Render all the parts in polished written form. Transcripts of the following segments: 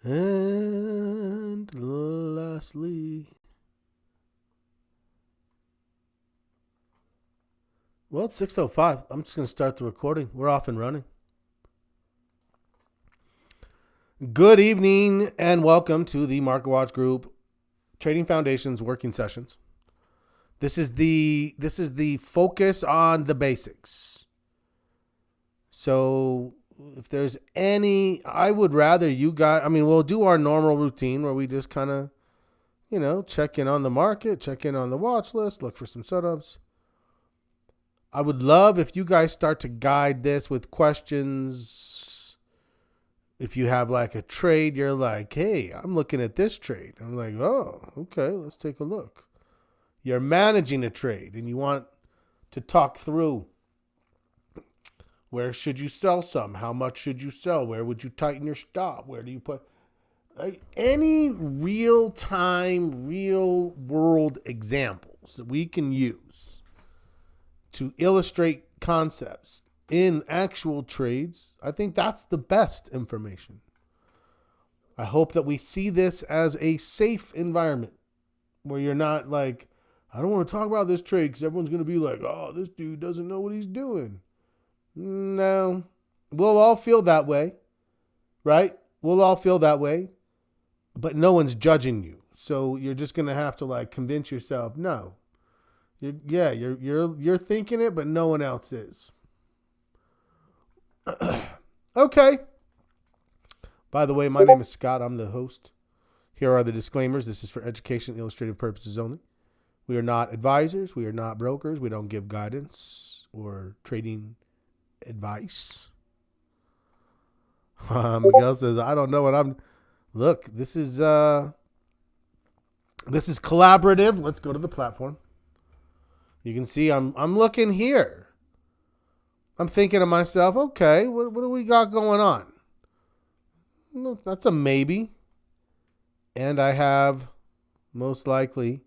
And lastly, well, it's 6:05. I'm just going to start the recording. We're off and running. Good evening and welcome to the Market Watch Group Trading Foundations working sessions. This is the focus on the basics. So if there's any, I would rather you guys, we'll do our normal routine where we just kind of, check in on the market, check in on the watch list, look for some setups. I would love if you guys start to guide this with questions. If you have like a trade, you're like, hey, I'm looking at this trade. I'm like, oh, okay, let's take a look. You're managing a trade and you want to talk through where should you sell some? How much should you sell? Where would you tighten your stop? Where do you put any real-time, real-world examples that we can use to illustrate concepts in actual trades? I think that's the best information. I hope that we see this as a safe environment where you're not like, I don't want to talk about this trade because everyone's going to be like, oh, this dude doesn't know what he's doing. No, we'll all feel that way, right? We'll all feel that way, but no one's judging you. So you're just going to have to like convince yourself, no, you're thinking it, but no one else is. Okay. By the way, my name is Scott. I'm the host. Here are the disclaimers. This is for education and illustrative purposes only. We are not advisors. We are not brokers. We don't give guidance or trading advice. Miguel says, I don't know what I'm. Look, this is collaborative. Let's go to the platform. You can see I'm looking here. I'm thinking to myself, okay, what do we got going on? Well, that's a maybe. And I have most likely,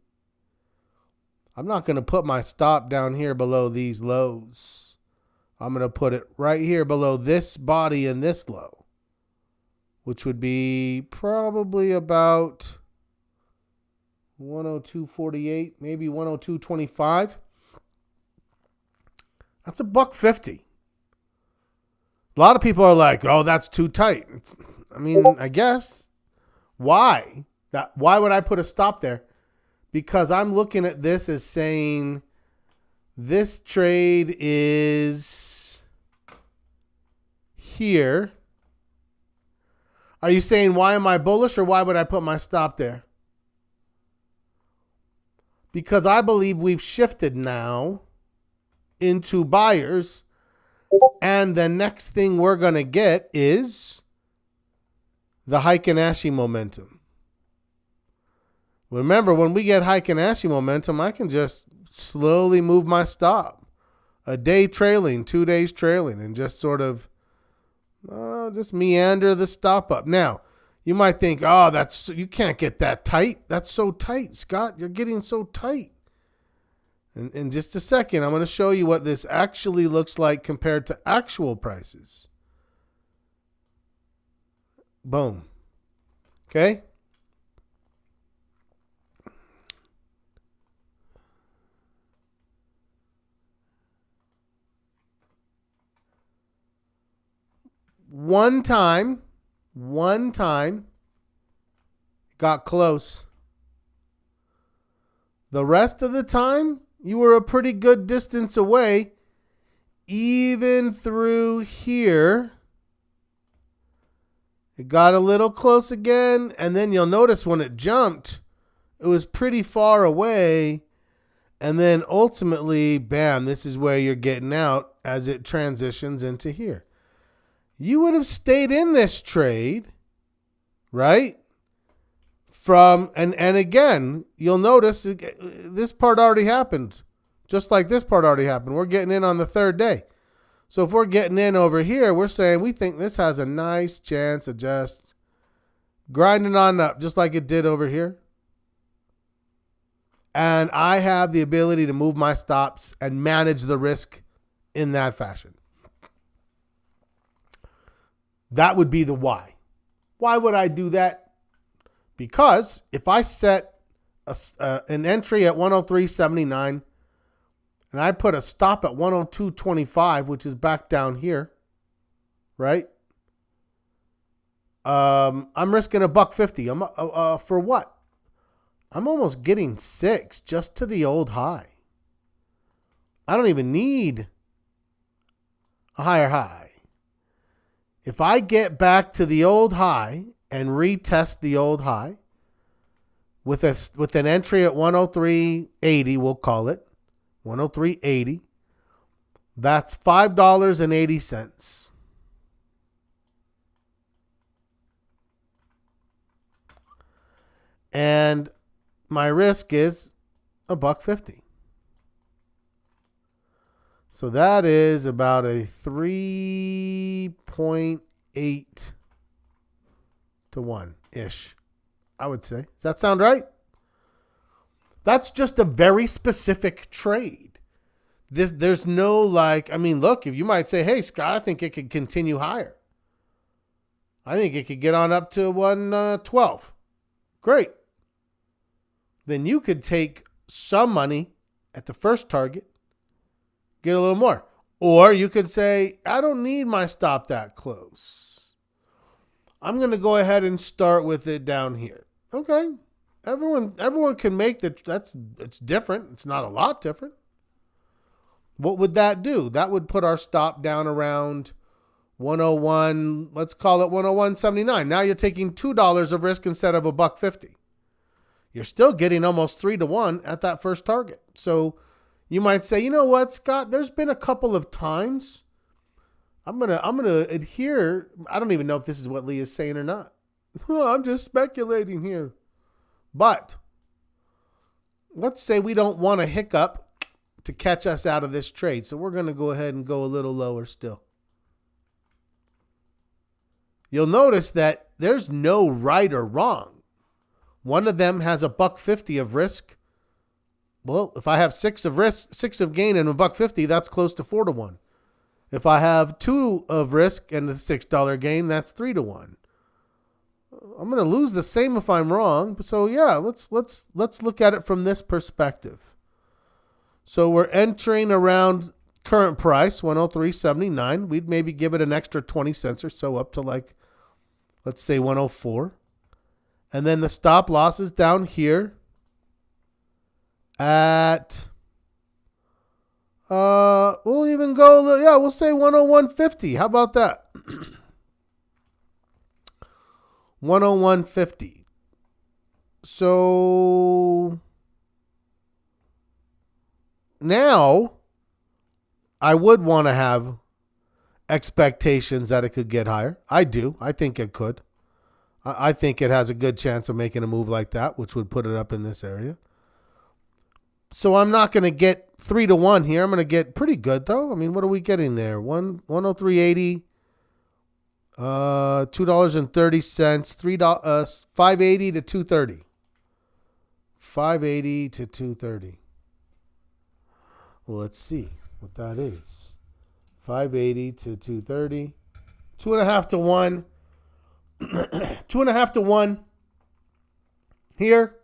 I'm not going to put my stop down here below these lows. I'm going to put it right here below this body and this low, which would be probably about 102.48, maybe 102.25. That's $1.50. A lot of people are like, oh, that's too tight. I guess. Why? Why would I put a stop there? Because I'm looking at this as saying this trade is here. Are you saying why am I bullish or why would I put my stop there? Because I believe we've shifted now into buyers, and the next thing we're going to get is the Heikin-Ashi momentum. Remember, when we get Heikin-Ashi momentum, I can just slowly move my stop. A day trailing, 2 days trailing, and just sort of just meander the stop up. Now, you might think, oh, you can't get that tight. That's so tight, Scott. You're getting so tight. And in just a second, I'm going to show you what this actually looks like compared to actual prices. Boom. Okay? One time, got close. The rest of the time, you were a pretty good distance away, even through here. It got a little close again, and then you'll notice when it jumped, it was pretty far away, and then ultimately, bam, this is where you're getting out as it transitions into here. You would have stayed in this trade, right? And again, you'll notice this part already happened. Just like this part already happened. We're getting in on the third day. So if we're getting in over here, we're saying we think this has a nice chance of just grinding on up, just like it did over here. And I have the ability to move my stops and manage the risk in that fashion. That would be the why. Why would I do that? Because if I set an entry at 103.79 and I put a stop at 102.25, which is back down here, right? I'm risking $1.50. For what? I'm almost getting 6 just to the old high. I don't even need a higher high. If I get back to the old high and retest the old high with an entry at 103.80, we'll call it 103.80, that's $5.80. And my risk is $1.50. So that is about a 3.8 to 1-ish, I would say. Does that sound right? That's just a very specific trade. There's no look, if you might say, hey, Scott, I think it could continue higher. I think it could get on up to 112. Great. Then you could take some money at the first target, get a little more. Or you could say, I don't need my stop that close. I'm going to go ahead and start with it down here. Okay. Everyone can make it's different. It's not a lot different. What would that do? That would put our stop down around 101, let's call it 101.79. Now you're taking $2 of risk instead of $1.50. You're still getting almost 3 to 1 at that first target. So you might say, you know what, Scott, there's been a couple of times I'm gonna adhere. I don't even know if this is what Lee is saying or not. I'm just speculating here. But let's say we don't want a hiccup to catch us out of this trade. So we're going to go ahead and go a little lower still. You'll notice that there's no right or wrong. One of them has $1.50 of risk. Well, if I have 6 of risk, 6 of gain and $1.50, that's close to 4 to 1. If I have 2 of risk and a $6 gain, that's 3 to 1. I'm going to lose the same if I'm wrong. So yeah, let's look at it from this perspective. So we're entering around current price, 103.79. We'd maybe give it an extra 20 cents or so up to let's say 104. And then the stop loss is down here at, we'll even go, we'll say 101.50. How about that? 101.50. So now I would want to have expectations that it could get higher. I do. I think it could. I think it has a good chance of making a move like that, which would put it up in this area. So I'm not going to get 3 to 1 here. I'm going to get pretty good though. I mean, what are we getting there? 103.80. $2.30, $5.80 to $2.30. $5.80 to $2.30. Well, let's see what that is. $5.80 to $2.30. 2.5 to 1. 2.5 to 1 here.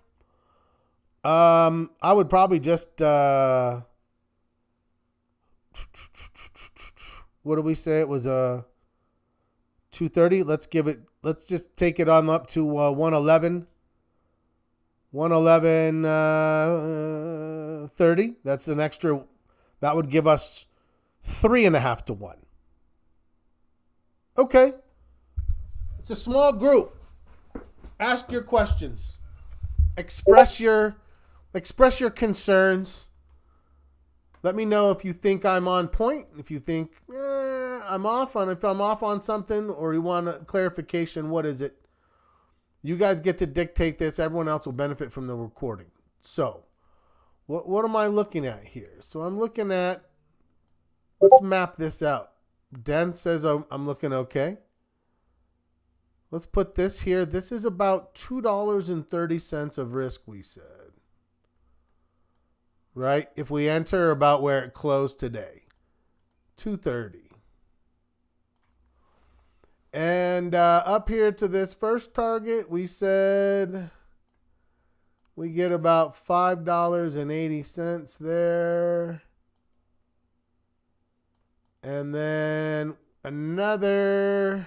I would probably just, what did we say? It was 230. Let's just take it on up to 111. 111.30. That's an extra. That would give us 3.5 to 1. Okay. It's a small group. Ask your questions. Express your concerns. Let me know if you think I'm on point. If you think I'm off on, if I'm off on something, or you want a clarification, what is it? You guys get to dictate this. Everyone else will benefit from the recording. So, what am I looking at here? So I'm looking at. Let's map this out. Dan says I'm looking okay. Let's put this here. This is about $2.30 of risk, we said. Right? If we enter about where it closed today, 230. And up here to this first target, we said we get about $5.80 there. And then another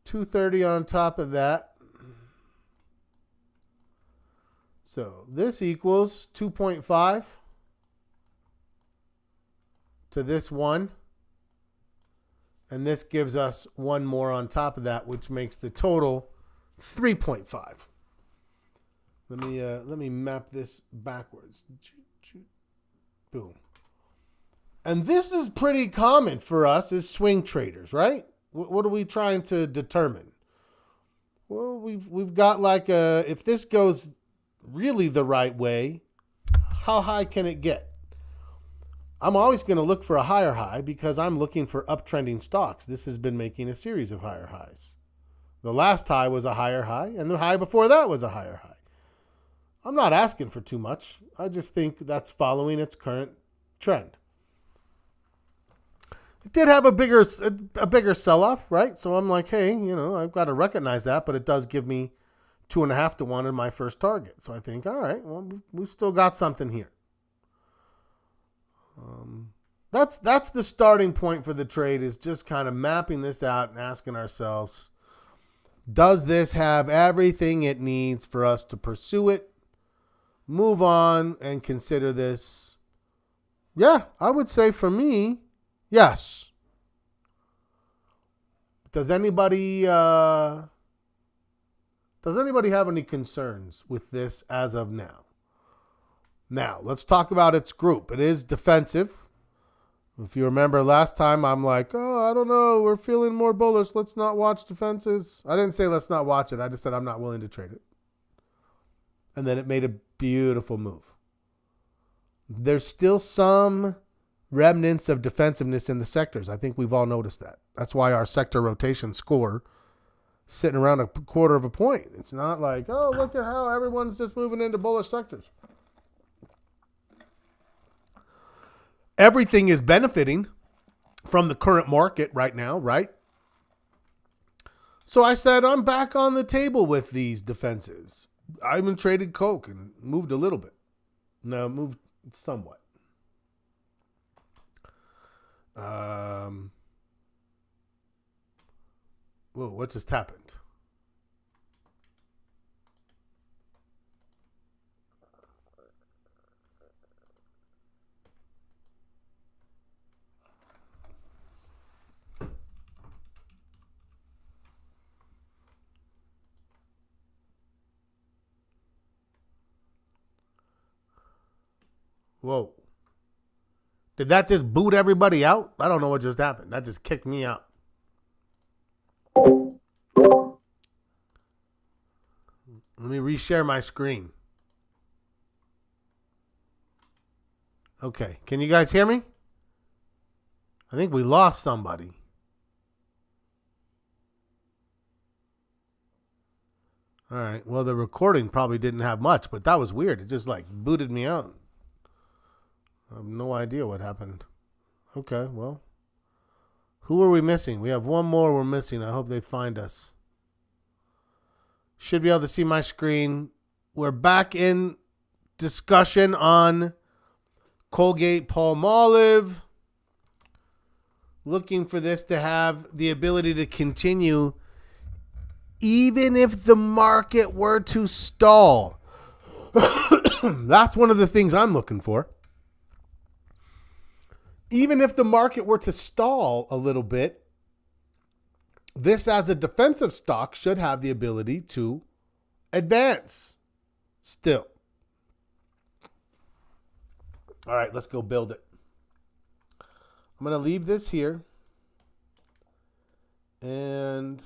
$2.30 on top of that. So this equals 2.5 to this one. And this gives us one more on top of that, which makes the total 3.5. Let me map this backwards. Boom. And this is pretty common for us as swing traders, right? What are we trying to determine? Well, we've got like if this goes really the right way, how high can it get? I'm always going to look for a higher high because I'm looking for uptrending stocks. This has been making a series of higher highs. The last high was a higher high, and the high before that was a higher high. I'm not asking for too much. I just think that's following its current trend. It did have a bigger sell-off, right? So I'm like, hey, I've got to recognize that, but it does give me 2.5 to 1 in my first target. So I think, all right, well, we've still got something here. That's the starting point for the trade, is just kind of mapping this out and asking ourselves, does this have everything it needs for us to pursue it, move on, and consider this? Yeah, I would say for me, yes. Does anybody have any concerns with this as of now? Now, let's talk about its group. It is defensive. If you remember last time, I'm like, I don't know, we're feeling more bullish. Let's not watch defensives. I didn't say let's not watch it. I just said I'm not willing to trade it. And then it made a beautiful move. There's still some remnants of defensiveness in the sectors. I think we've all noticed that. That's why our sector rotation score sitting around 1/4 of a point. It's not like, look at how everyone's just moving into bullish sectors. Everything is benefiting from the current market right now, right? So I said, I'm back on the table with these defensives. I even traded Coke and moved a little bit. No, moved somewhat. Whoa, what just happened? Whoa. Did that just boot everybody out? I don't know what just happened. That just kicked me out. Let me reshare my screen. Okay. Can you guys hear me? I think we lost somebody. All right. Well, the recording probably didn't have much, but that was weird. It just like booted me out. I have no idea what happened. Okay, well. Who are we missing? We have one more we're missing. I hope they find us. Should be able to see my screen. We're back in discussion on Colgate-Palmolive. Looking for this to have the ability to continue even if the market were to stall. That's one of the things I'm looking for. Even if the market were to stall a little bit, this as a defensive stock should have the ability to advance still. All right, let's go build it. I'm going to leave this here. And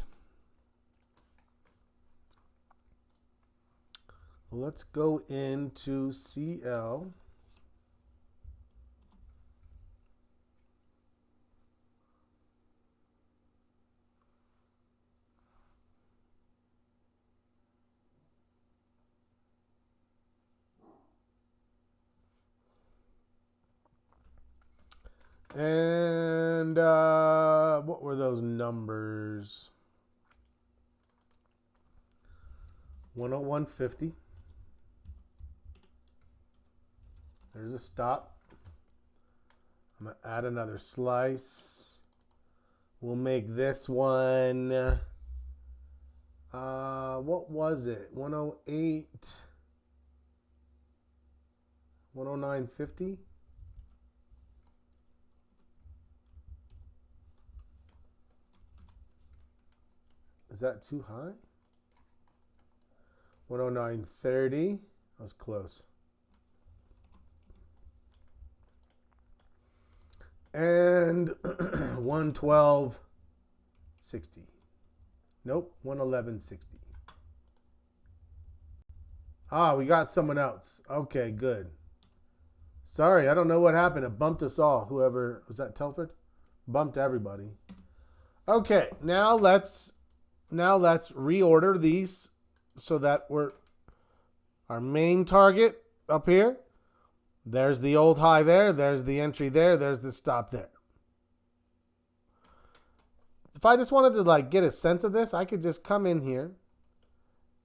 let's go into CL. And And what were those numbers? 101.50. There's a stop. I'm going to add another slice. We'll make this one, what was it? 108, 109.50. Is that too high? 109.30. That was close. And 112.60. Nope, 111.60. Ah, we got someone else. Okay, good. Sorry, I don't know what happened. It bumped us all. Whoever was that, Telford? Bumped everybody. Okay, now let's reorder these so that we're our main target up here. There's the old high there. There's the entry there. There's the stop there. If I just wanted to like get a sense of this, I could just come in here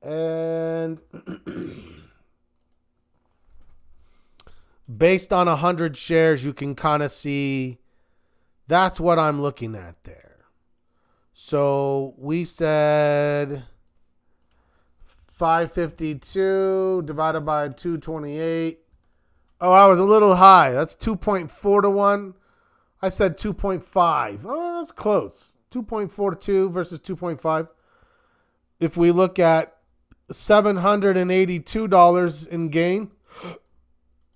and based on 100 shares, you can kind of see that's what I'm looking at there. So we said 552 divided by 228. Oh, I was a little high. That's 2.4 to 1. I said 2.5. Oh, that's close. 2.42 versus 2.5. If we look at $782 in gain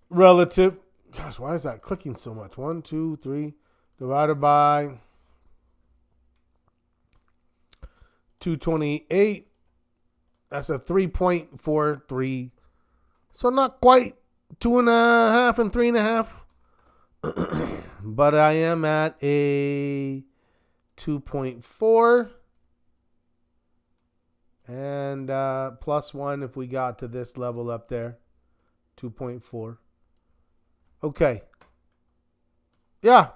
relative. Gosh, why is that clicking so much? 1, 2, 3 divided by 228. That's a 3.43. So not quite 2.5 and 3.5. But I am at a 2.4. And plus 1 if we got to this level up there. 2.4. Okay. Yeah.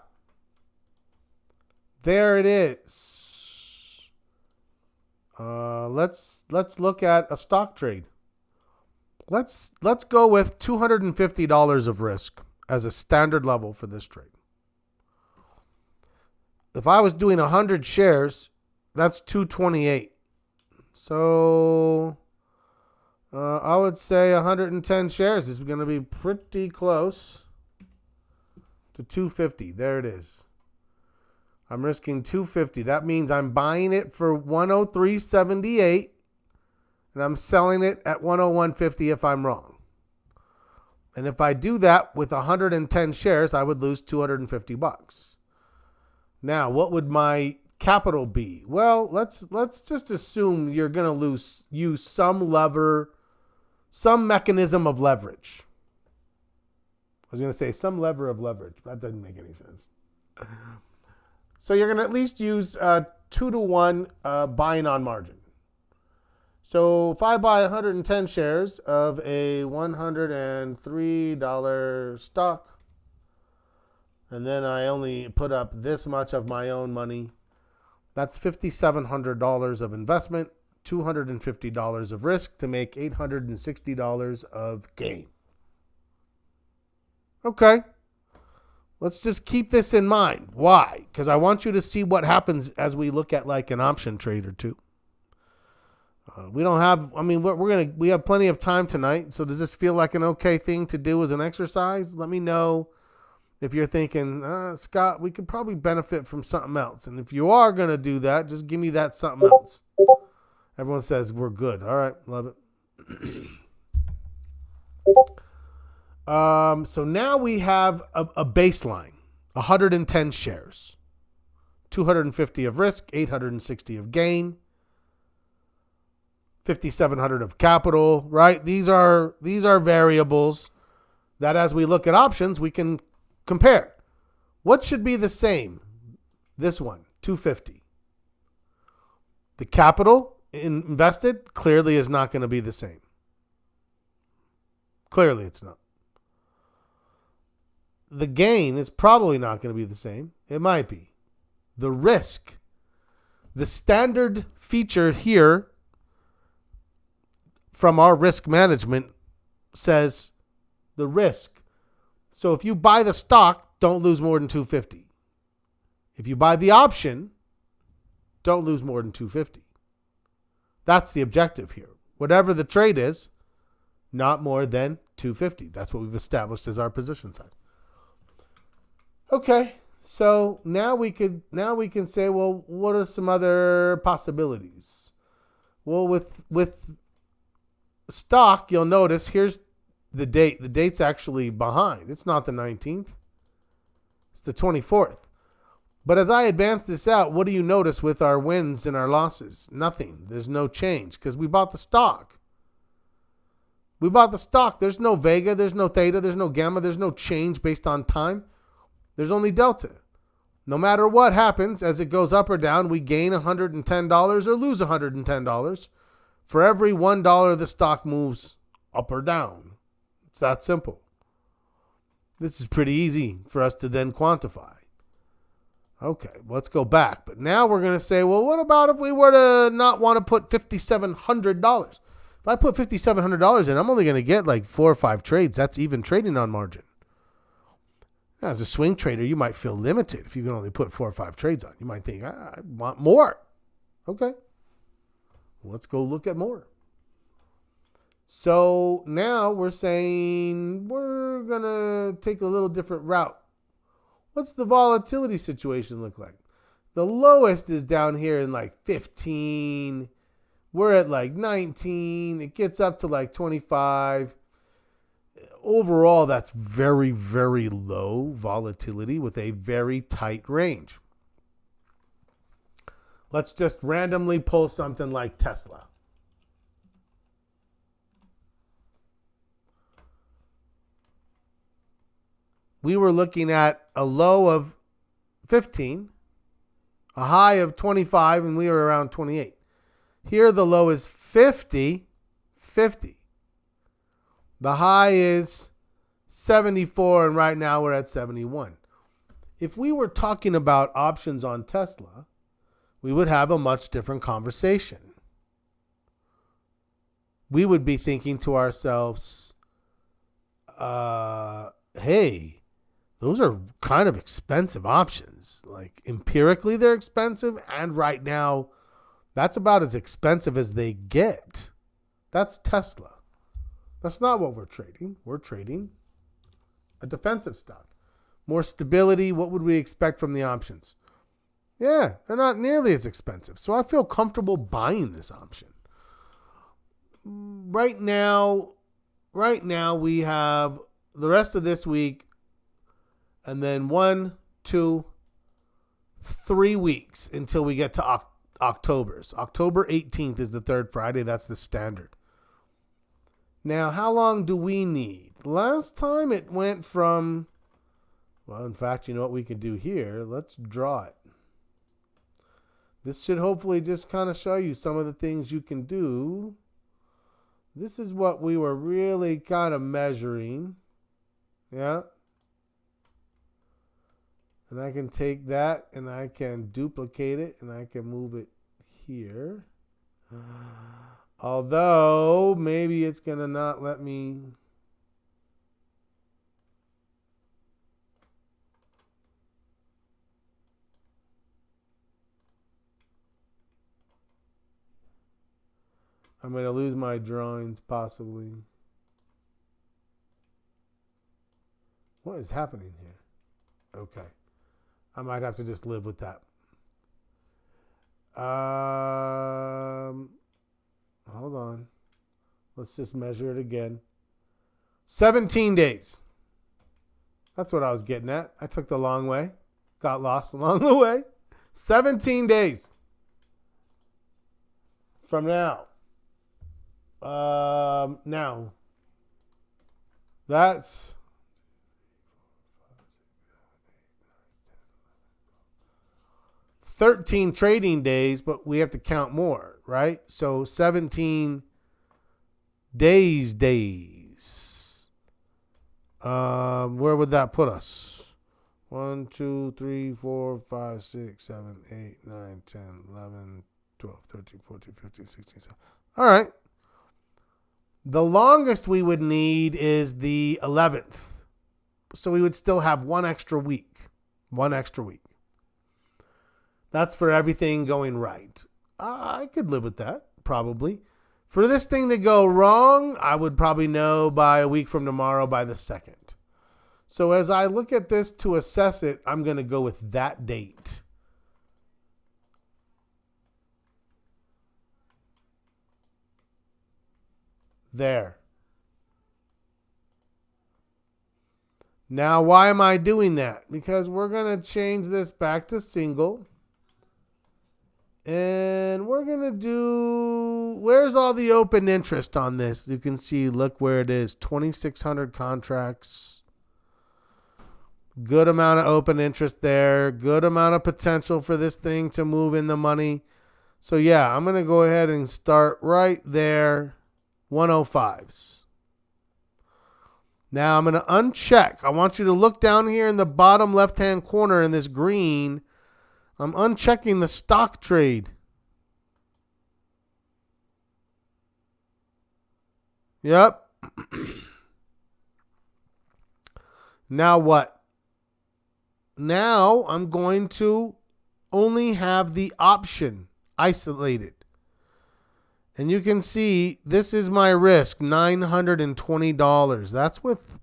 There it is. Let's look at a stock trade. Let's go with $250 of risk as a standard level for this trade. If I was doing 100 shares, that's 228. So I would say 110 shares is going to be pretty close to 250. There it is. I'm risking 250. That means I'm buying it for 103.78 and I'm selling it at 101.50 if I'm wrong. And if I do that with 110 shares, I would lose $250. Now, what would my capital be? Well, let's just assume you're going to use some mechanism of leverage. I was going to say some lever of leverage. That doesn't make any sense. So you're going to at least use 2-to-1 buying on margin. So if I buy 110 shares of a $103 stock, and then I only put up this much of my own money, that's $5,700 of investment, $250 of risk to make $860 of gain. Okay. Let's just keep this in mind. Why? Because I want you to see what happens as we look at like an option trade or two. We don't have, I mean, we have plenty of time tonight. So does this feel like an okay thing to do as an exercise? Let me know if you're thinking, Scott, we could probably benefit from something else. And if you are going to do that, just give me that something else. Everyone says we're good. All right. Love it. So now we have a baseline, 110 shares, 250 of risk, 860 of gain, 5,700 of capital, right? These are variables that as we look at options, we can compare. What should be the same? This one, 250. The capital invested clearly is not going to be the same. Clearly it's not. The gain is probably not going to be the same. It might be. the risk. The standard feature here from our risk management says the risk. So if you buy the stock, don't lose more than 250. If you buy the option, don't lose more than 250. That's the objective here. Whatever the trade is, not more than 250. That's what we've established as our position size. Okay, so now we can say, well, what are some other possibilities? Well, with stock, you'll notice here's the date. The date's actually behind. It's not the 19th. It's the 24th. But as I advance this out, what do you notice with our wins and our losses? Nothing. There's no change because we bought the stock. We bought the stock. There's no vega, there's no theta, there's no gamma, there's no change based on time. There's only delta. No matter what happens, as it goes up or down, we gain $110 or lose $110 for every $1 the stock moves up or down. It's that simple. This is pretty easy for us to then quantify. Okay, let's go back. But now we're going to say, well, what about if we were to not want to put $5,700? If I put $5,700 in, I'm only going to get like 4 or 5 trades. That's even trading on margin. Now, as a swing trader, you might feel limited if you can only put 4 or 5 trades on. You might think, I want more. Okay, let's go look at more. So now we're saying we're going to take a little different route. What's the volatility situation look like? The lowest is down here in like 15. We're at like 19. It gets up to like 25. Overall, that's very, very low volatility with a very tight range. Let's just randomly pull something like Tesla. We were looking at a low of 15, a high of 25, and we were around 28. Here the low is 50. The high is 74, and right now we're at 71. If we were talking about options on Tesla, we would have a much different conversation. We would be thinking to ourselves, hey, those are kind of expensive options. Like empirically, they're expensive. And right now, that's about as expensive as they get. That's Tesla. That's not what we're trading. We're trading a defensive stock. More stability. What would we expect from the options? Yeah, they're not nearly as expensive. So I feel comfortable buying this option. Right now we have the rest of this week. And then 1, 2, 3 weeks until we get to October's. October 18th is the third Friday. That's the standard. Now, how long do we need? Last time it went from, well, in fact, you know what we could do here? Let's draw it. This should hopefully just kind of show you some of the things you can do. This is what we were really kind of measuring. Yeah. And I can take that and I can duplicate it and I can move it here. Although maybe it's going to not let me. I'm going to lose my drawings possibly. What is happening here? Okay. I might have to just live with that. Hold on. Let's just measure it again. 17 days. That's what I was getting at. I took the long way. Got lost along the way. 17 days. From now. Now. That's 13 trading days, but we have to count more, right? So 17 days. Where would that put us? 1, 2, 3, 4, 5, 6, 7, 8, 9, 10, 11, 12, 13, 14, 15, 16, 17. All right. The longest we would need is the 11th. So we would still have one extra week. One extra week. That's for everything going right. I could live with that, probably. For this thing to go wrong, I would probably know by a week from tomorrow, by the 2nd. So as I look at this to assess it, I'm going to go with that date. There. Now, why am I doing that? Because we're going to change this back to single. And we're going to do, where's all the open interest on this? You can see, look where it is, 2,600 contracts. Good amount of open interest there. Good amount of potential for this thing to move in the money. So, yeah, I'm going to go ahead and start right there, 105s. Now, I'm going to uncheck. I want you to look down here in the bottom left-hand corner in this green. I'm unchecking the stock trade. Yep. Now what? Now I'm going to only have the option isolated. And you can see this is my risk, $920. That's with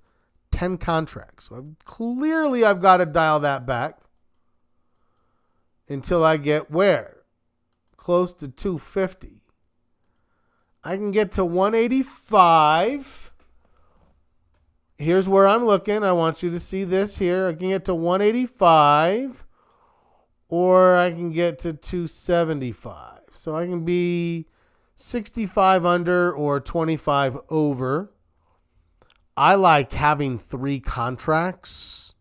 10 contracts. So clearly I've got to dial that back until I get where? Close to 250. I can get to 185. Here's where I'm looking. I want you to see this here. I can get to 185 or I can get to 275. So I can be 65 under or 25 over. I like having 3 contracts.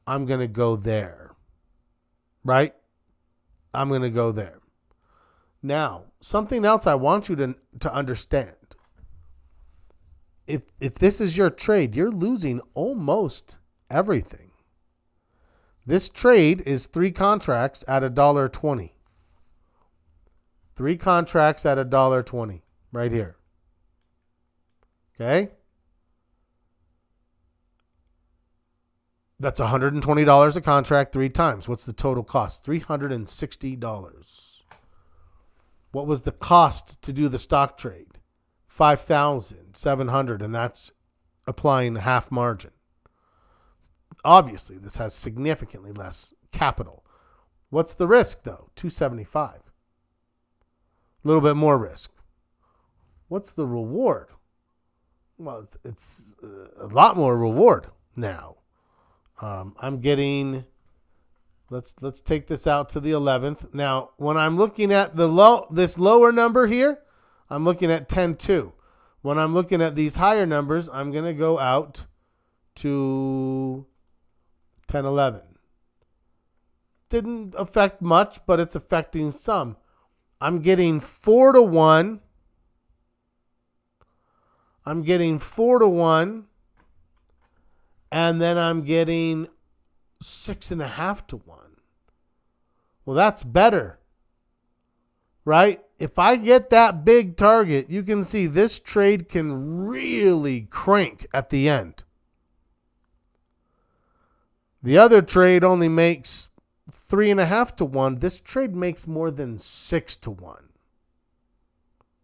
I'm going to go there. Right? I'm going to go there. Now, something else I want you to understand. If this is your trade, you're losing almost everything. This trade is 3 contracts at $1.20. 3 contracts at $1.20 right here. Okay? That's $120 a contract 3 times. What's the total cost? $360. What was the cost to do the stock trade? $5,700, and that's applying half margin. Obviously, this has significantly less capital. What's the risk, though? $275. A little bit more risk. What's the reward? Well, it's a lot more reward now. I'm getting, let's take this out to the 11th. Now, when I'm looking at this lower number here, I'm looking at 10.2. When I'm looking at these higher numbers, I'm going to go out to 10.11. Didn't affect much, but it's affecting some. I'm getting 4-1. I'm getting 4-1. And then I'm getting 6.5-1. Well, that's better, right? If I get that big target, you can see this trade can really crank at the end. The other trade only makes 3.5-1. This trade makes more than 6-1.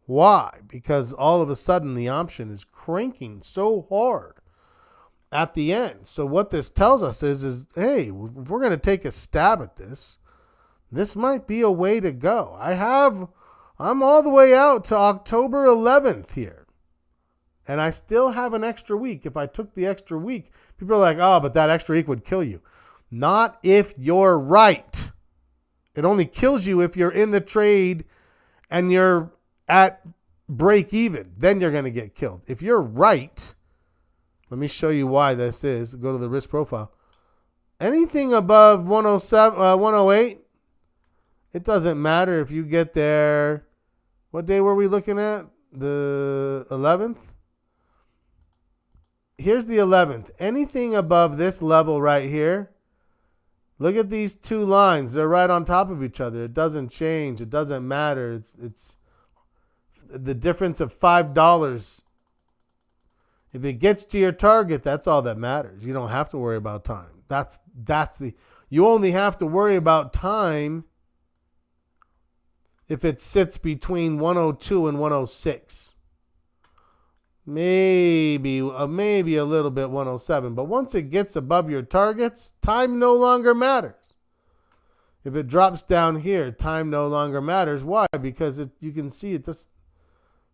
Why? Because all of a sudden the option is cranking so hard at the end. So what this tells us is hey, if we're going to take a stab at this, this might be a way to go. I'm all the way out to October 11th here. And I still have an extra week. If I took the extra week, people are like, oh, but that extra week would kill you. Not if you're right. It only kills you if you're in the trade and you're at break even. Then you're going to get killed. If you're right, let me show you why this is. Go to the risk profile. Anything above 107, 108, it doesn't matter if you get there. What day were we looking at? The 11th? Here's the 11th. Anything above this level right here, look at these two lines. They're right on top of each other. It doesn't change. It doesn't matter. It's the difference of $5. If it gets to your target, that's all that matters. You don't have to worry about time. You only have to worry about time if it sits between 102 and 106. Maybe a little bit 107. But once it gets above your targets, time no longer matters. If it drops down here, time no longer matters. Why? Because you can see it just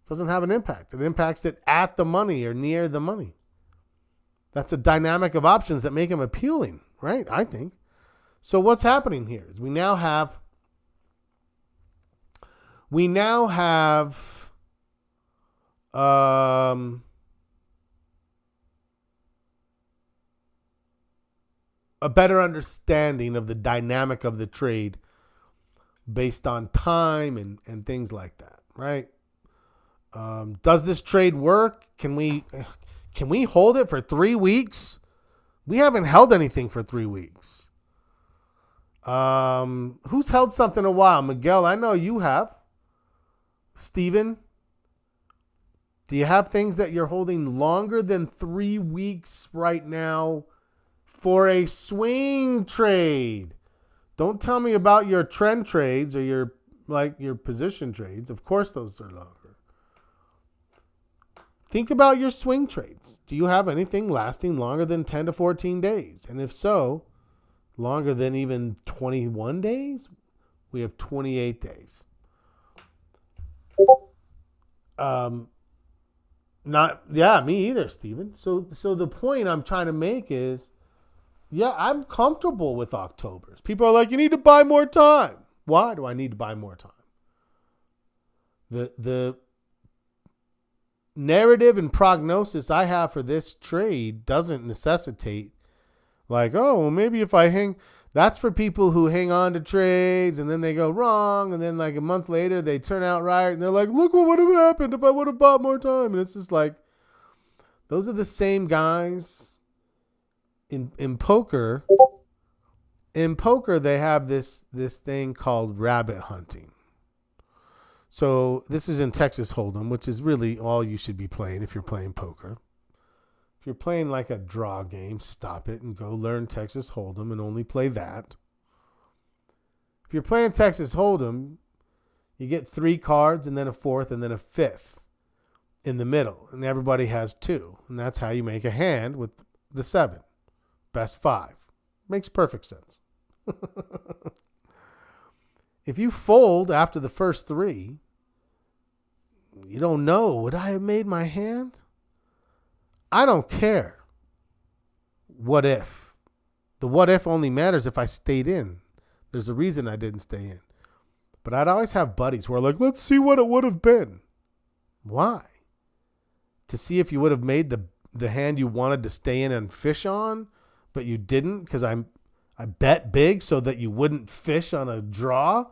doesn't have an impact. It impacts it at the money or near the money. That's a dynamic of options that make them appealing, right? I think. So what's happening here is we now have a better understanding of the dynamic of the trade based on time and things like that, right? Does this trade work? Can we hold it for 3 weeks? We haven't held anything for 3 weeks. Who's held something a while? Miguel, I know you have. Steven, do you have things that you're holding longer than 3 weeks right now for a swing trade? Don't tell me about your trend trades or your position trades. Of course those are longer. Think about your swing trades. Do you have anything lasting longer than 10 to 14 days? And if so, longer than even 21 days? We have 28 days. Me either, Steven. So the point I'm trying to make is, I'm comfortable with Octobers. People are like, you need to buy more time. Why do I need to buy more time? The narrative and prognosis I have for this trade doesn't necessitate like, maybe if I hang. That's for people who hang on to trades and then they go wrong. And then like a month later, they turn out right. And they're like, look what would have happened if I would have bought more time. And it's just like, those are the same guys in poker. In poker, they have this thing called rabbit hunting. So this is in Texas Hold'em, which is really all you should be playing if you're playing poker. If you're playing like a draw game, stop it and go learn Texas Hold'em and only play that. If you're playing Texas Hold'em, you get 3 cards and then a 4th and then a 5th in the middle. And everybody has 2. And that's how you make a hand with the 7. Best 5. Makes perfect sense. If you fold after the first 3, you don't know, would I have made my hand? I don't care. What if? The what if only matters if I stayed in. There's a reason I didn't stay in. But I'd always have buddies who are like, let's see what it would have been. Why? To see if you would have made the hand you wanted to stay in and fish on, but you didn't because I bet big so that you wouldn't fish on a draw.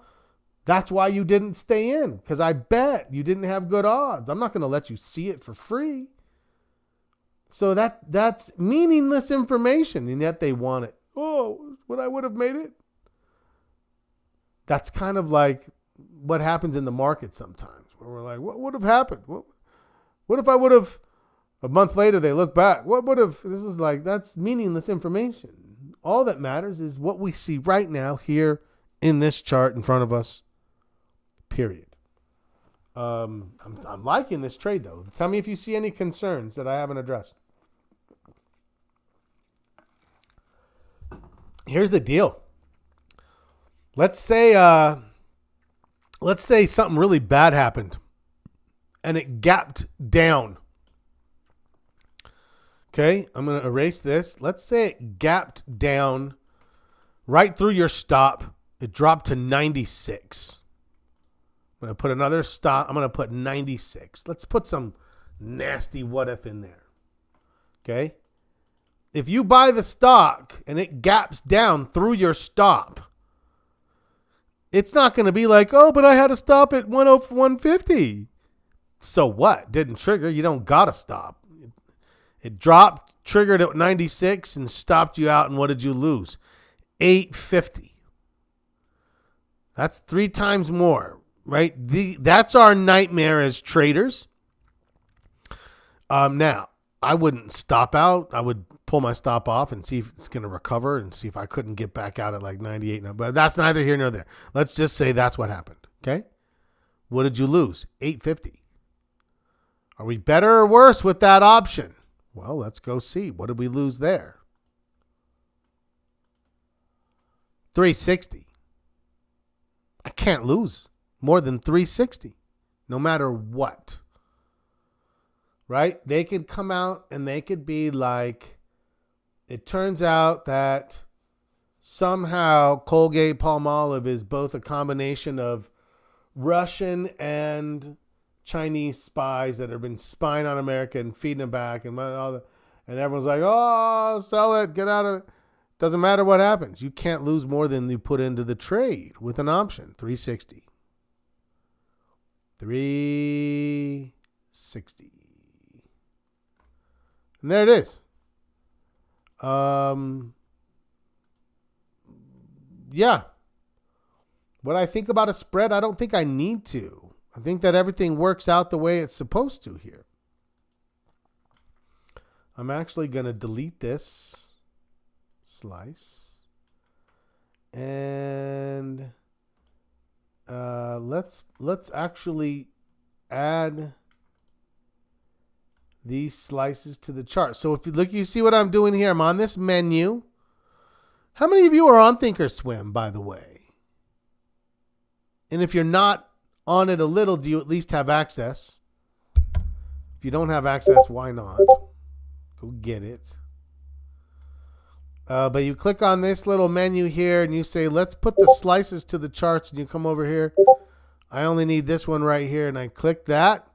That's why you didn't stay in, because I bet you didn't have good odds. I'm not going to let you see it for free. So that's meaningless information, and yet they want it. Oh, would I would have made it? That's kind of like what happens in the market sometimes, where we're like, what would have happened? What if I would have, a month later they look back, what would have, this is like, that's meaningless information. All that matters is what we see right now here in this chart in front of us, period. I'm liking this trade, though. Tell me if you see any concerns that I haven't addressed. Here's the deal. Let's say something really bad happened and it gapped down. Okay, I'm going to erase this. Let's say it gapped down right through your stop. It dropped to 96. I'm going to put another stop. I'm going to put 96. Let's put some nasty what if in there. Okay? If you buy the stock and it gaps down through your stop, it's not going to be like, oh, but I had a stop at 150. So what? Didn't trigger. You don't got to stop. It dropped, triggered at 96 and stopped you out. And what did you lose? 850. That's 3 times more, right? That's our nightmare as traders. Now, I wouldn't stop out. I would pull my stop off and see if it's going to recover and see if I couldn't get back out at like 98. But that's neither here nor there. Let's just say that's what happened. Okay. What did you lose? 850. Are we better or worse with that option? Well, let's go see. What did we lose there? 360. I can't lose more than 360, no matter what. Right? They could come out and they could be like, it turns out that somehow Colgate-Palmolive is both a combination of Russian and Chinese spies that have been spying on America and feeding them back and all that. And everyone's like, oh, sell it, get out of it. Doesn't matter what happens. You can't lose more than you put into the trade with an option. 360. 360. And there it is. Yeah. What I think about a spread, I don't think I need to. I think that everything works out the way it's supposed to here. I'm actually going to delete this slice. And let's actually add these slices to the chart. So if you look, you see what I'm doing here. I'm on this menu. How many of you are on Thinkorswim, by the way? And if you're not on it a little, do you at least have access? If you don't have access, why not? Go get it. But you click on this little menu here and you say, let's put the slices to the charts, and you come over here. I only need this one right here, and I click that.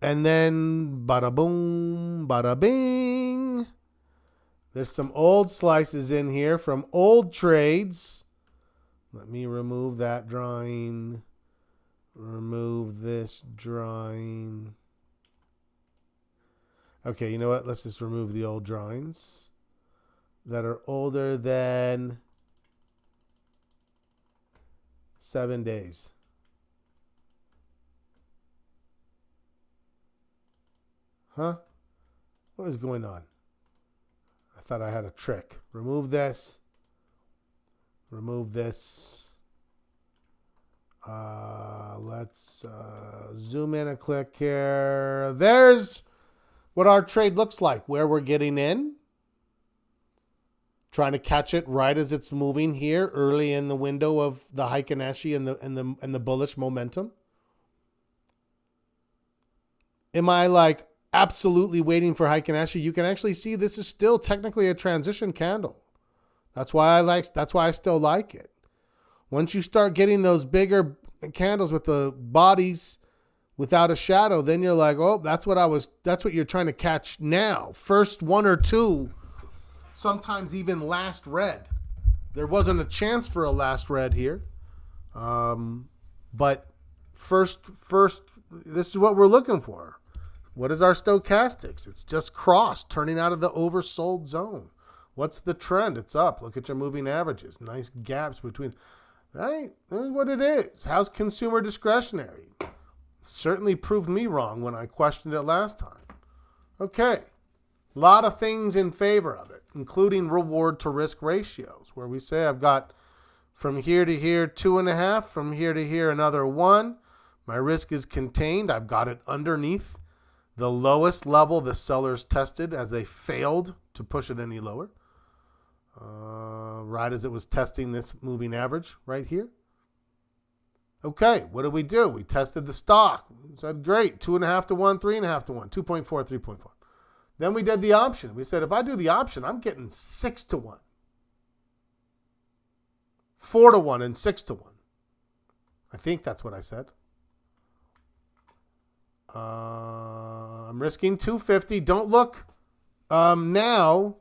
And then bada boom, bada bing. There's some old slices in here from old trades. Let me remove that drawing. Remove this drawing. Okay, you know what? Let's just remove the old drawings that are older than 7 days. Huh? What is going on? I thought I had a trick. Remove this. Remove this. Let's zoom in a click here. There's what our trade looks like, where we're getting in. Trying to catch it right as it's moving here early in the window of the Heiken Ashi and the bullish momentum. Am I like absolutely waiting for Heiken Ashi? You can actually see this is still technically a transition candle. That's why I still like it. Once you start getting those bigger candles with the bodies without a shadow, then you're like, oh, that's what you're trying to catch now. First one or two, sometimes even last red. There wasn't a chance for a last red here. But first, this is what we're looking for. What is our stochastics? It's just crossed, turning out of the oversold zone. What's the trend? It's up. Look at your moving averages. Nice gaps between. Right? That's what it is. How's consumer discretionary? Certainly proved me wrong when I questioned it last time. Okay. A lot of things in favor of it, including reward to risk ratios, where we say I've got from here to here 2.5, from here to here another 1. My risk is contained. I've got it underneath the lowest level the sellers tested as they failed to push it any lower. Right as it was testing this moving average right here. Okay, what did we do? We tested the stock. We said, great, 2.5 to 1, 3.5 to 1, 2.4, 3.4. Then we did the option. We said, if I do the option, I'm getting 6 to 1. 4 to 1 and 6 to 1. I think that's what I said. I'm risking 250. Don't look. Now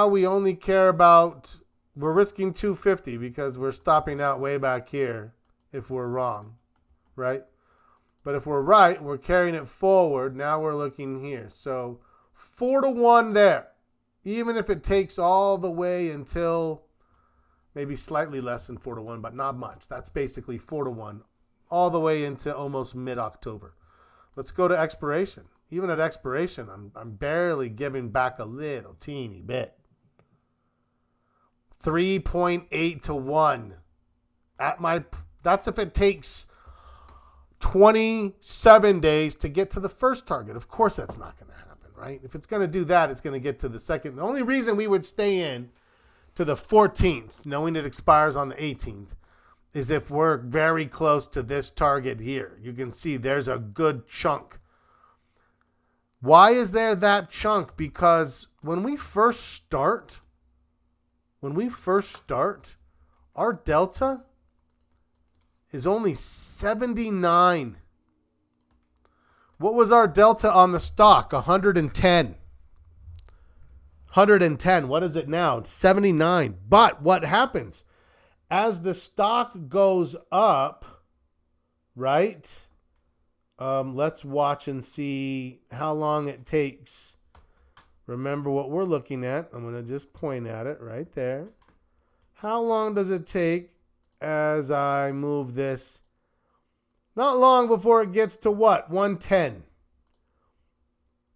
we only care about, we're risking 250 because we're stopping out way back here if we're wrong, right? But if we're right, we're carrying it forward. Now we're looking here. So 4-1 there. Even if it takes all the way until maybe slightly less than 4-1, but not much. That's basically 4-1 all the way into almost mid-October. Let's go to expiration. Even at expiration, I'm barely giving back a little teeny bit. 3.8 to 1. That's if it takes 27 days to get to the first target. Of course that's not going to happen, right? If it's going to do that, it's going to get to the second. The only reason we would stay in to the 14th, knowing it expires on the 18th, is if we're very close to this target here. You can see there's a good chunk. Why is there that chunk? Because when we first start, our delta is only 79. What was our delta on the stock? 110. 110. What is it now? 79. But what happens? As the stock goes up, right? Let's watch and see how long it takes. Remember what we're looking at. I'm going to just point at it right there. How long does it take as I move this? Not long before it gets to what? 110.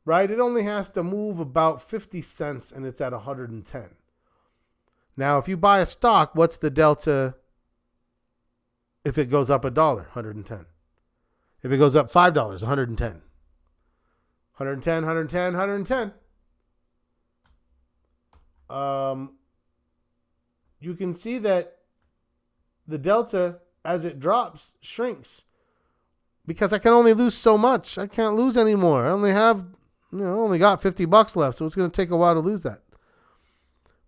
Right? It only has to move about 50 cents and it's at 110. Now, if you buy a stock, what's the delta if it goes up $1? 110. If it goes up $5, 110. 110, 110, 110. You can see that the delta, as it drops, shrinks. Because I can only lose so much. I can't lose anymore. I only have, only got $50 left, so it's going to take a while to lose that.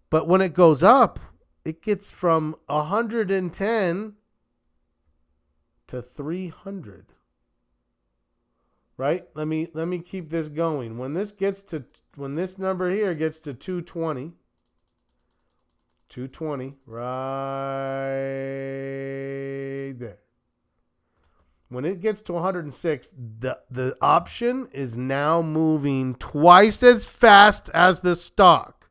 But when it goes up, it gets from 110 to 300. Right? Let me keep this going. When this number here gets to 220, right there. When it gets to 106, the option is now moving twice as fast as the stock.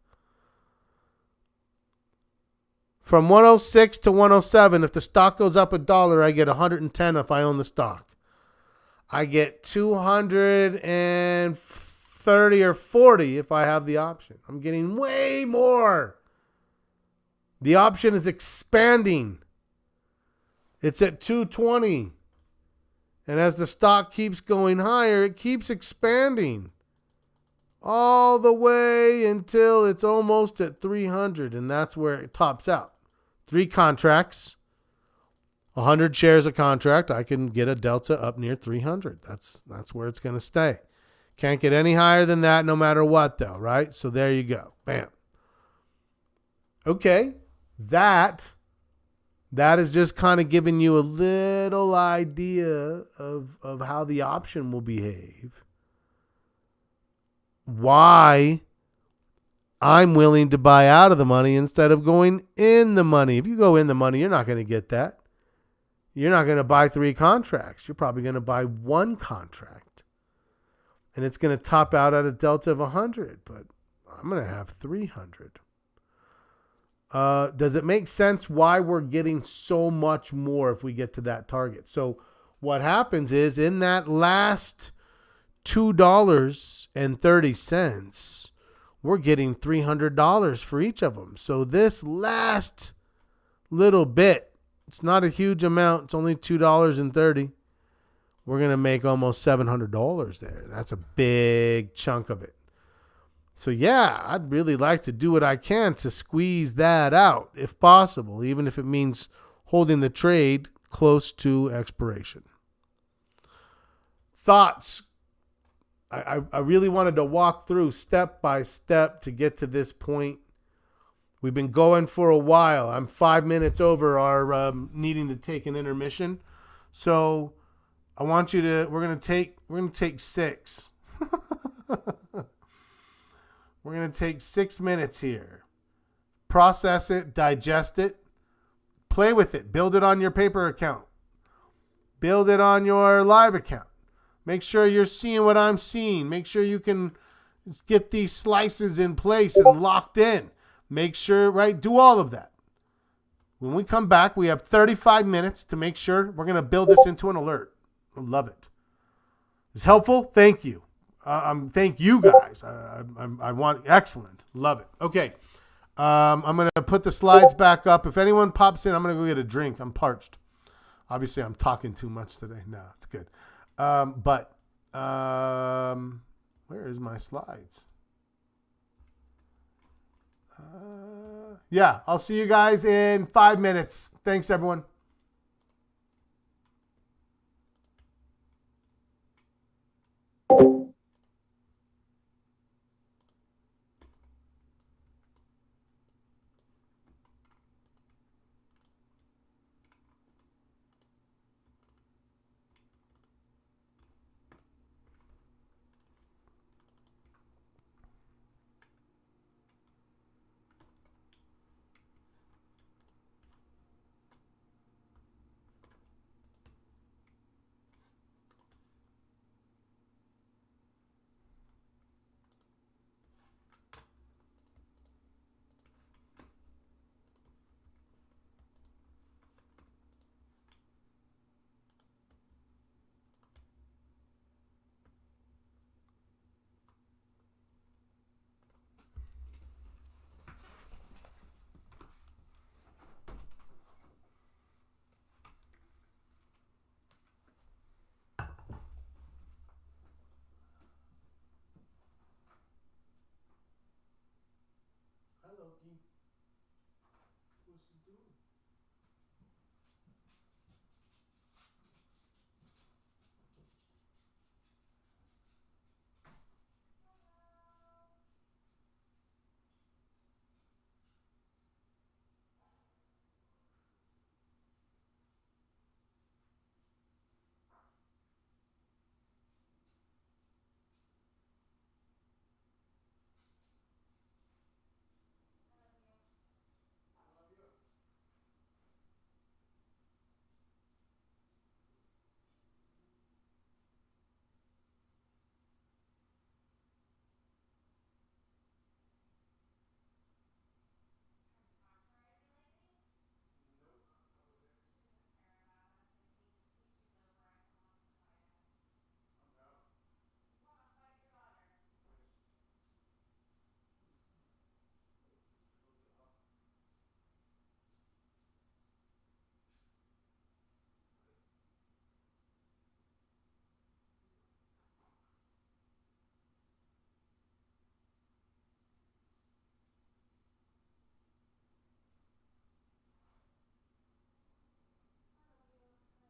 From 106 to 107, if the stock goes up $1, I get 110 if I own the stock. I get 230 or 40 if I have the option. I'm getting way more. The option is expanding. It's at 220. And as the stock keeps going higher, it keeps expanding. All the way until it's almost at 300. And that's where it tops out. 3 contracts. 100 shares a contract, I can get a delta up near 300. That's where it's going to stay. Can't get any higher than that no matter what, though, right? So there you go. Bam. Okay. That is just kind of giving you a little idea of how the option will behave. Why I'm willing to buy out of the money instead of going in the money. If you go in the money, you're not going to get that. You're not going to buy 3 contracts. You're probably going to buy 1 contract. And it's going to top out at a delta of 100. But I'm going to have 300. Does it make sense why we're getting so much more if we get to that target? So what happens is in that last $2.30, we're getting $300 for each of them. So this last little bit, it's not a huge amount. It's only $2.30. We're going to make almost $700 there. That's a big chunk of it. So, yeah, I'd really like to do what I can to squeeze that out if possible, even if it means holding the trade close to expiration. Thoughts? I really wanted to walk through step by step to get to this point. We've been going for a while. I'm 5 minutes over our needing to take an intermission. So I want you to, we're going to take 6. We're going to take 6 minutes here. Process it, digest it, play with it, build it on your paper account. Build it on your live account. Make sure you're seeing what I'm seeing. Make sure you can get these slices in place and locked in. Make sure, right? Do all of that. When we come back, we have 35 minutes to make sure we're going to build this into an alert. I love it. It's helpful. Thank you. Thank you guys. I want excellent. Love it. Okay. I'm going to put the slides back up. If anyone pops in, I'm going to go get a drink. I'm parched. Obviously, I'm talking too much today. No, it's good. Where is my slides? Yeah, I'll see you guys in 5 minutes. Thanks, everyone. Hello, E. What's she doing? He's sweet.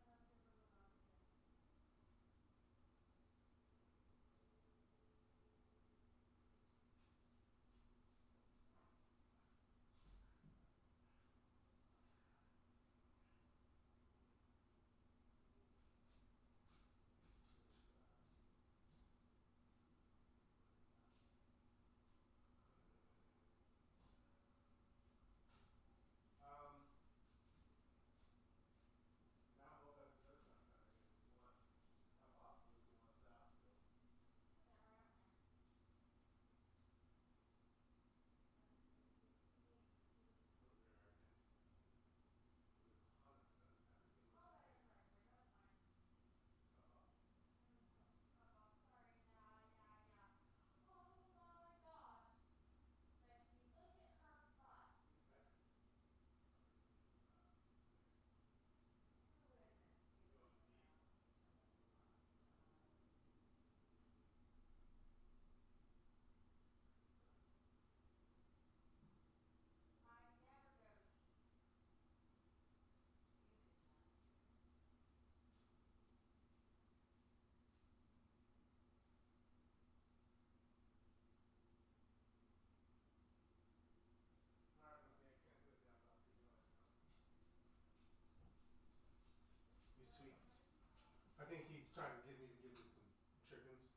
I think he's trying to get me to give him some chickens.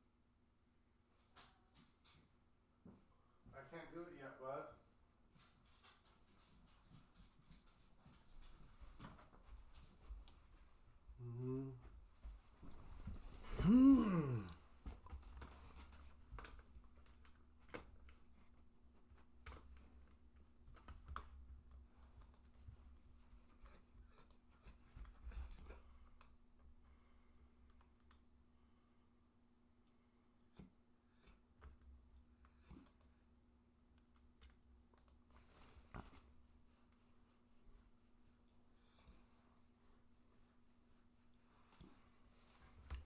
I can't do it yet, bud. Mm-hmm.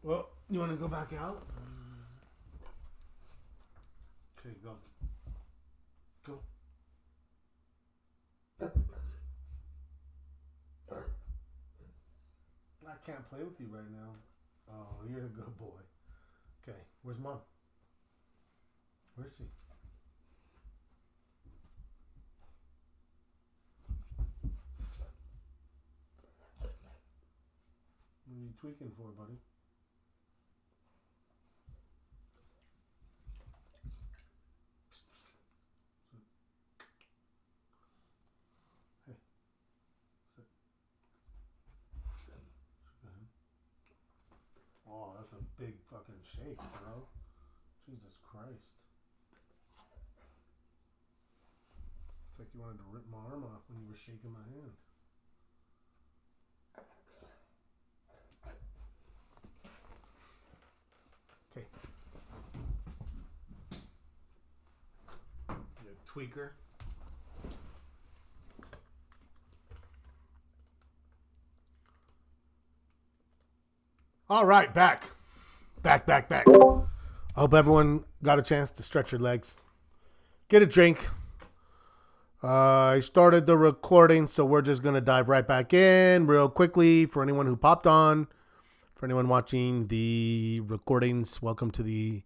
Well, you want to go back out? Okay, go. Go. I can't play with you right now. Oh, you're a good boy. Okay, where's Mom? Where is she? What are you tweaking for, buddy? Hey. Oh, that's a big fucking shake, bro. Jesus Christ. It's like you wanted to rip my arm off when you were shaking my hand. Okay. You tweaker. All right, back. Back. I hope everyone got a chance to stretch your legs. Get a drink. I started the recording, so we're just going to dive right back in real quickly. For anyone who popped on, for anyone watching the recordings, welcome to the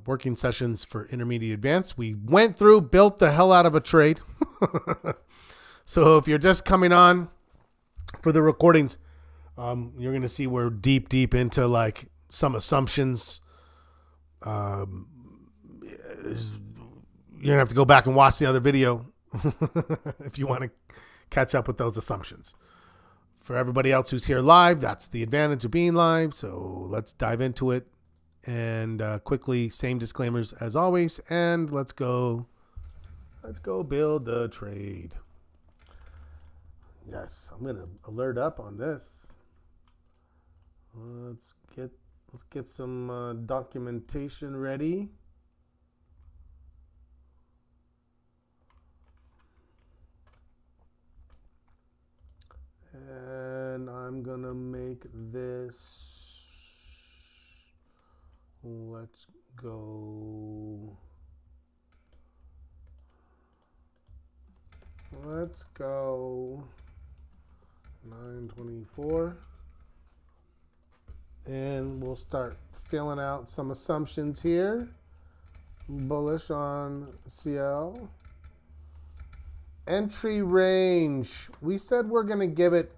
working sessions for Intermediate Advanced. We went through, built the hell out of a trade. So if you're just coming on for the recordings, you're going to see we're deep into like some assumptions. You're going to have to go back and watch the other video if you want to catch up with those assumptions. For everybody else who's here live, that's the advantage of being live. So let's dive into it. And quickly, same disclaimers as always. And let's go build the trade. Yes, I'm going to alert up on this. Let's get some documentation ready. And I'm gonna make this. Let's go. Let's go. 924. And we'll start filling out some assumptions here. Bullish on CL. Entry range. We said we're going to give it,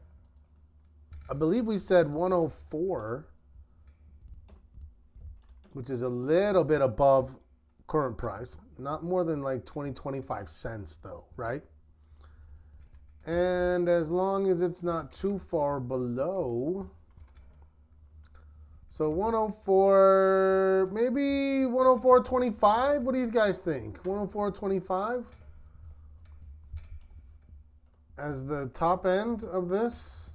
I believe we said 104, which is a little bit above current price. Not more than like 25 cents though, right? And as long as it's not too far below, so 104, maybe 104.25. What do you guys think? 104.25 as the top end of this.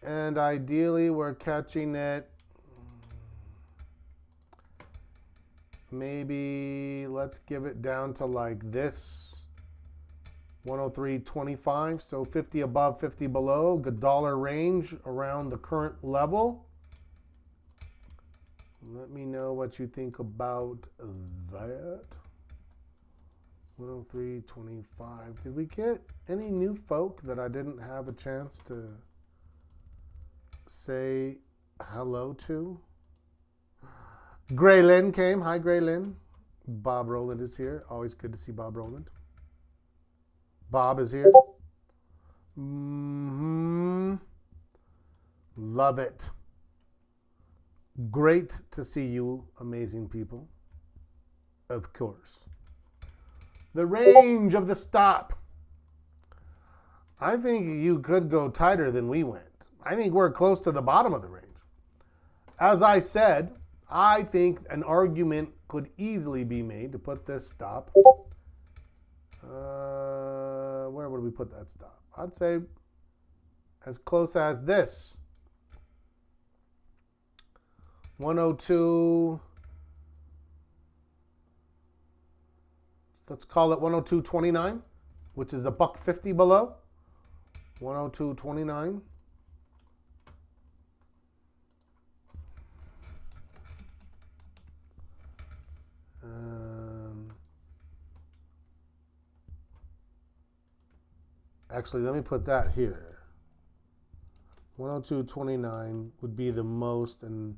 And ideally, we're catching it. Maybe let's give it down to like this. 103.25, so 50 above, 50 below. Good dollar range around the current level. Let me know what you think about that. 103.25. Did we get any new folk that I didn't have a chance to say hello to? Gray Lynn came. Hi, Gray Lynn. Bob Rowland is here. Always good to see Bob Rowland. Bob is here. Love it. Great to see you, amazing people. Of course. The range of the stop. I think you could go tighter than we went. I think we're close to the bottom of the range. As I said, I think an argument could easily be made to put this stop. Where would we put that stop? I'd say as close as this. 102. Let's call it 102.29, which is a $1.50 below. 102.29. Actually, let me put that here. 102.29 would be the most, and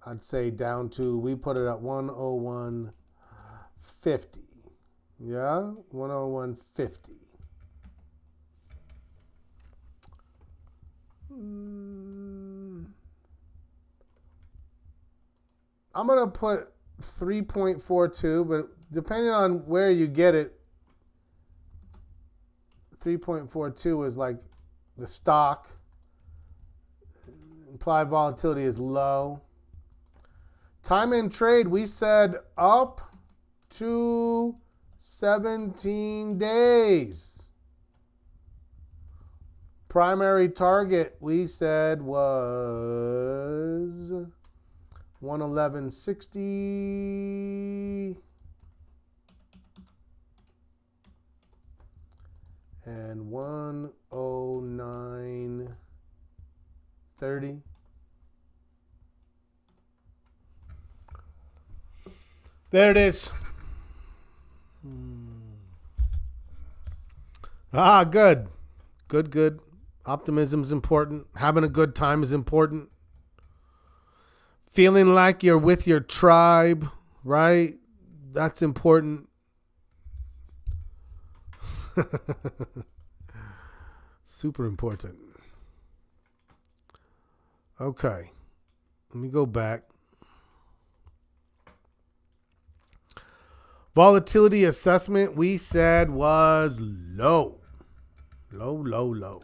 I'd say down to, we put it at 101.50. Yeah, 101.50. I'm going to put 3.42, but depending on where you get it, 3.42 is like the stock. Implied volatility is low. Time in trade, we said up to 17 days. Primary target, we said, was 111.60 and 109.30. There it is. Good. Good. Optimism is important. Having a good time is important. Feeling like you're with your tribe, right? That's important. Super important. Okay. Let me go back. Volatility assessment, we said, was low. Low.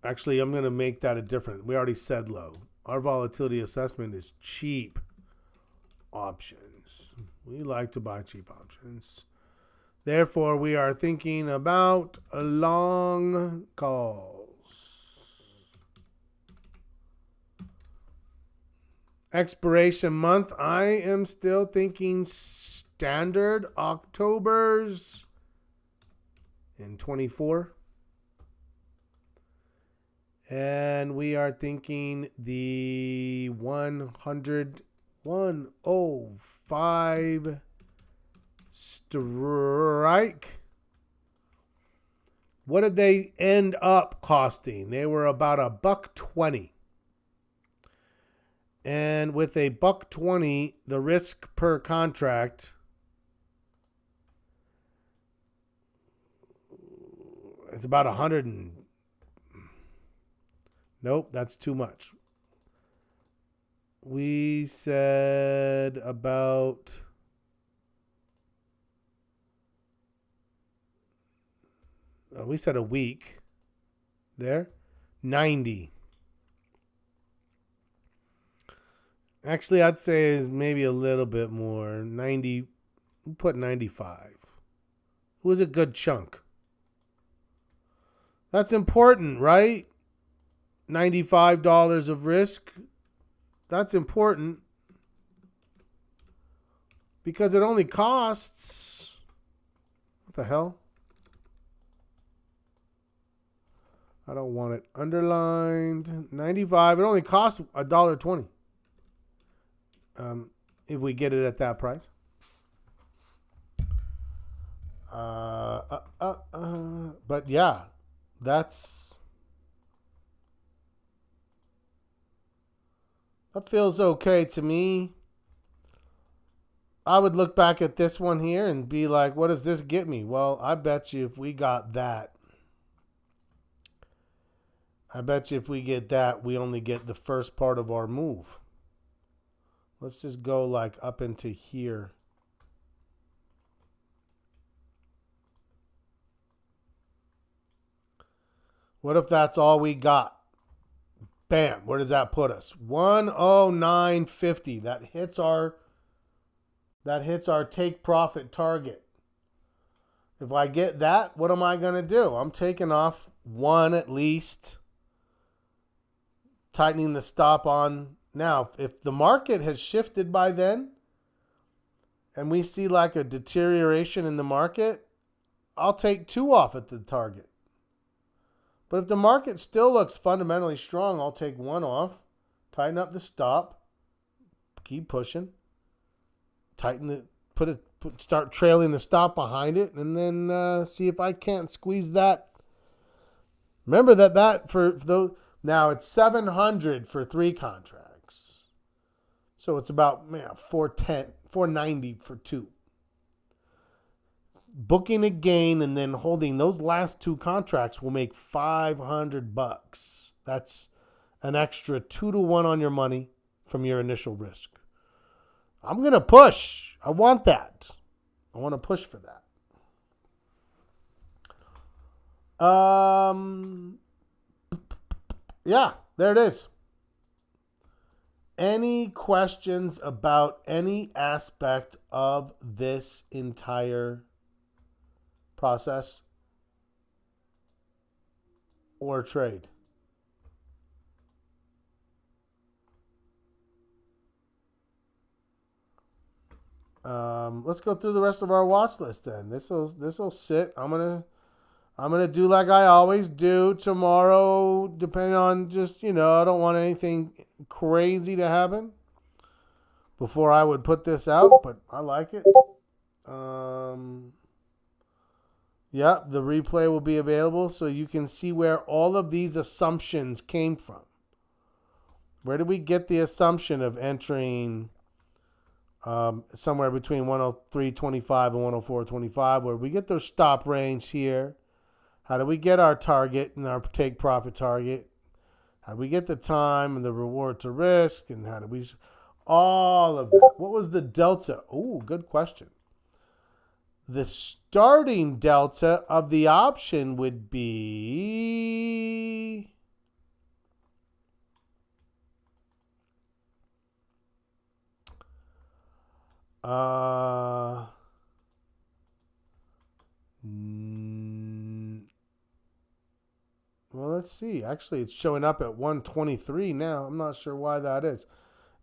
Actually, I'm going to make that a different. We already said low. Our volatility assessment is cheap options. We like to buy cheap options. Therefore, we are thinking about long calls. Expiration month, I am still thinking standard October's in 24. And we are thinking the 105 strike. What did they end up costing? They were about $1.20. And with $1.20, the risk per contract, it's about 100 and... Nope, that's too much. We said about... we said a week. There. 90. Actually, I'd say is maybe a little bit more. 90. We'll put 95. It was a good chunk. That's important, right? $95 of risk. That's important. Because it only costs... What the hell? I don't want it underlined. 95. It only costs $1.20. If we get it at that price. But yeah, that feels okay to me. I would look back at this one here and be like, what does this get me? Well, I bet you if we got that, we only get the first part of our move. Let's just go like up into here. What if that's all we got? Bam. Where does that put us? 109.50. That hits our take profit target. If I get that, what am I going to do? I'm taking off one at least. Tightening the stop on. Now, if the market has shifted by then and we see like a deterioration in the market, I'll take 2 off at the target. But if the market still looks fundamentally strong, I'll take 1 off, tighten up the stop, keep pushing, put start trailing the stop behind it, and then see if I can't squeeze that. Remember that for those, now it's 700 for 3 contracts. So it's about 490 for 2. Booking a gain and then holding those last 2 contracts will make $500. That's an extra 2 to 1 on your money from your initial risk. I'm going to push. I want that. I want to push for that. Yeah, there it is. Any questions about any aspect of this entire process or trade? Let's go through the rest of our watch list then. This'll sit. I'm gonna do like I always do tomorrow, depending on just, I don't want anything crazy to happen before I would put this out, but I like it. Yeah, the replay will be available so you can see where all of these assumptions came from. Where did we get the assumption of entering somewhere between 103.25 and 104.25? Where we get those stop range here? How do we get our target and our take profit target? How do we get the time and the reward to risk? And how do we... all of that. What was the delta? Oh, good question. The starting delta of the option would be... well, let's see. Actually, it's showing up at 123 now. I'm not sure why that is.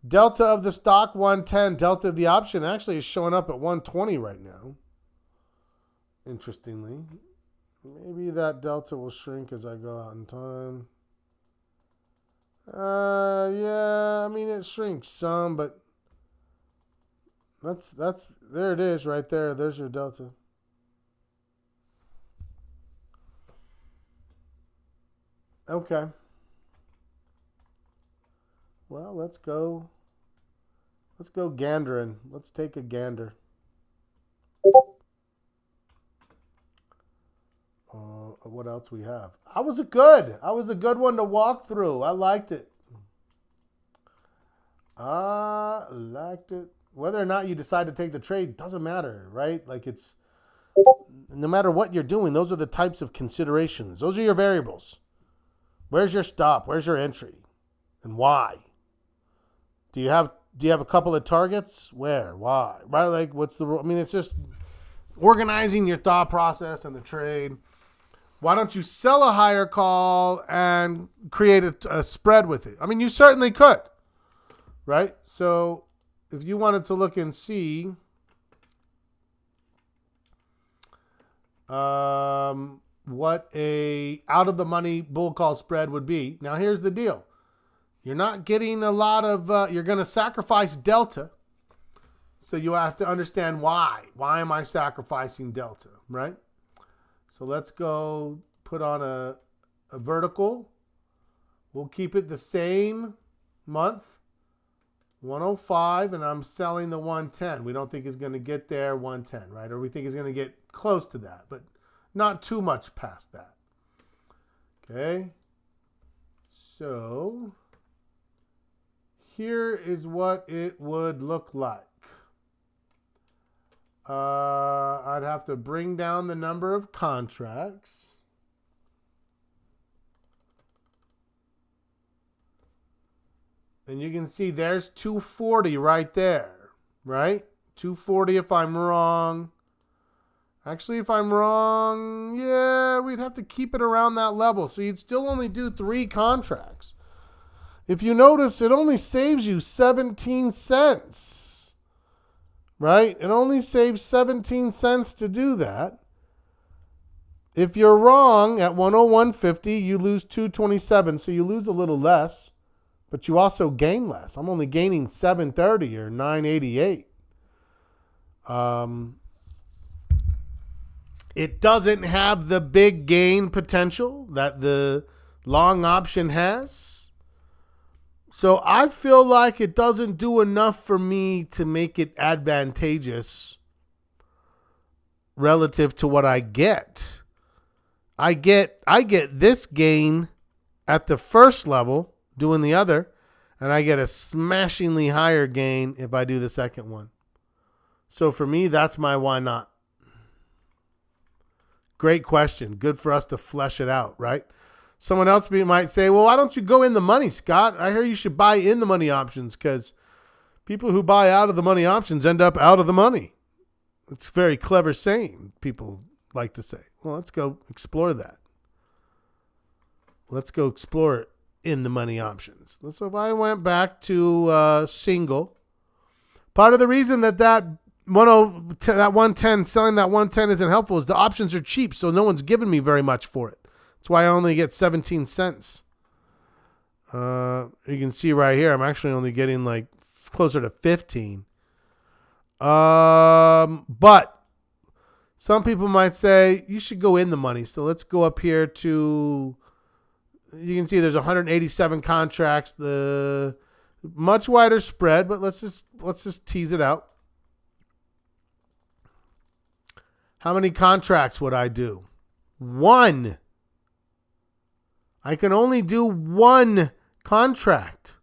Delta of the stock, 110. Delta of the option actually is showing up at 120 right now. Interestingly. Maybe that delta will shrink as I go out in time. Yeah, I mean, it shrinks some, but that's there it is right there. There's your delta. Okay. Well, let's go gandering. Let's take a gander. What else we have? I was a good one to walk through. I liked it. Whether or not you decide to take the trade doesn't matter, right? Like, it's no matter what you're doing, those are the types of considerations. Those are your variables. Where's your stop? Where's your entry? And why? Do you have a couple of targets? Where? Why? Right? Like, it's just organizing your thought process and the trade. Why don't you sell a higher call and create a spread with it? I mean, you certainly could, right? So if you wanted to look and see what a out-of-the-money bull call spread would be. Now, here's the deal. You're not getting a lot of, you're going to sacrifice delta. So you have to understand why. Why am I sacrificing delta, right? So let's go put on a vertical. We'll keep it the same month, 105, and I'm selling the 110. We don't think it's going to get there, 110, right? Or we think it's going to get close to that, but not too much past that. Okay. So here is what it would look like. I'd have to bring down the number of contracts. And you can see there's 240 right there, right? 240 if I'm wrong. Actually, if I'm wrong, yeah, we'd have to keep it around that level. So you'd still only do 3 contracts. If you notice, it only saves you 17 cents. Right? It only saves 17 cents to do that. If you're wrong at 101.50, you lose 227, so you lose a little less, but you also gain less. I'm only gaining 730 or 988. It doesn't have the big gain potential that the long option has. So I feel like it doesn't do enough for me to make it advantageous relative to what I get. I get this gain at the first level doing the other, and I get a smashingly higher gain if I do the second one. So for me, that's my why not. Great question. Good for us to flesh it out, right? Someone else might say, well, why don't you go in the money, Scott? I hear you should buy in the money options because people who buy out of the money options end up out of the money. It's a very clever saying, people like to say. Well, let's go explore that. Let's go explore it in the money options. So if I went back to single, part of the reason that 110, selling that 110 isn't helpful is the options are cheap, so no one's giving me very much for it. That's why I only get 17 cents. You can see right here, I'm actually only getting like closer to 15. But some people might say you should go in the money. So let's go up here to, you can see there's 187 contracts, the much wider spread, but let's just tease it out. How many contracts would I do? One. I can only do one contract.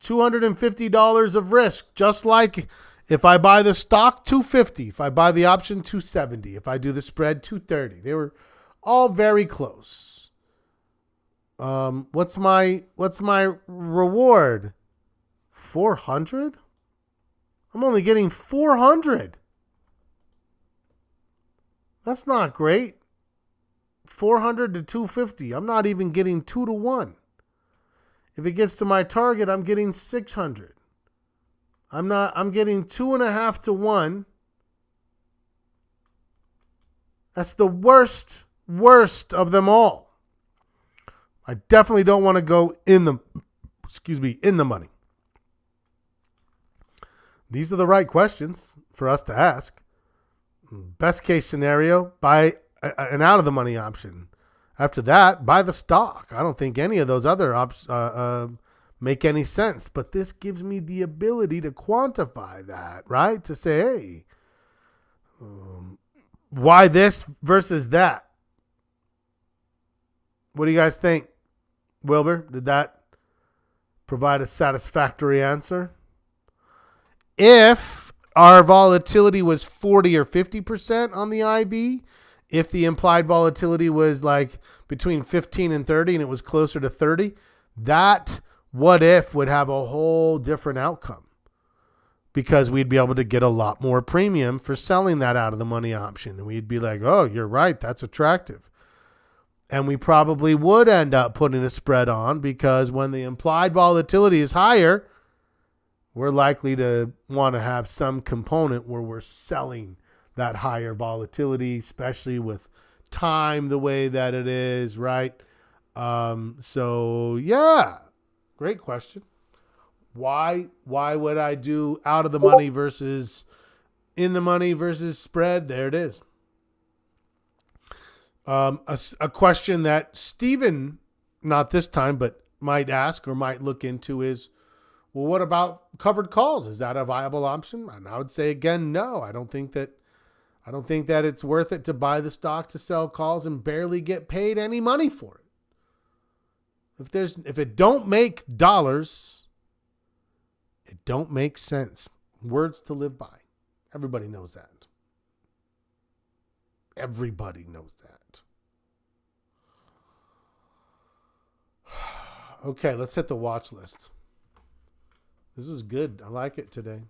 $250 of risk, just like if I buy the stock, $250. If I buy the option, $270. If I do the spread, $230. They were all very close. What's my reward? $400? I'm only getting $400. That's not great. $400 to $250. I'm not even getting 2 to 1. If it gets to my target, I'm getting $600. I'm getting 2.5 to 1. That's the worst of them all. I definitely don't want to go in the money. These are the right questions for us to ask. Best case scenario, buy an out of the money option. After that, buy the stock. I don't think any of those other make any sense, but this gives me the ability to quantify that, right? To say, hey, why this versus that? What do you guys think? Wilbur, did that provide a satisfactory answer? If our volatility was 40 or 50% on the IV, if the implied volatility was like between 15 and 30 and it was closer to 30, that what if would have a whole different outcome because we'd be able to get a lot more premium for selling that out of the money option. And we'd be like, oh, you're right. That's attractive. And we probably would end up putting a spread on because when the implied volatility is higher, we're likely to want to have some component where we're selling that higher volatility, especially with time the way that it is, right? So yeah, great question. Why would I do out of the money versus in the money versus spread? There it is. A question that Steven, not this time, but might ask or might look into is, well, what about covered calls? Is that a viable option? And I would say again, no. I don't think that it's worth it to buy the stock to sell calls and barely get paid any money for it. If it don't make dollars, it don't make sense. Words to live by. Everybody knows that. Everybody knows that. Okay, let's hit the watch list. This is good. I like it today.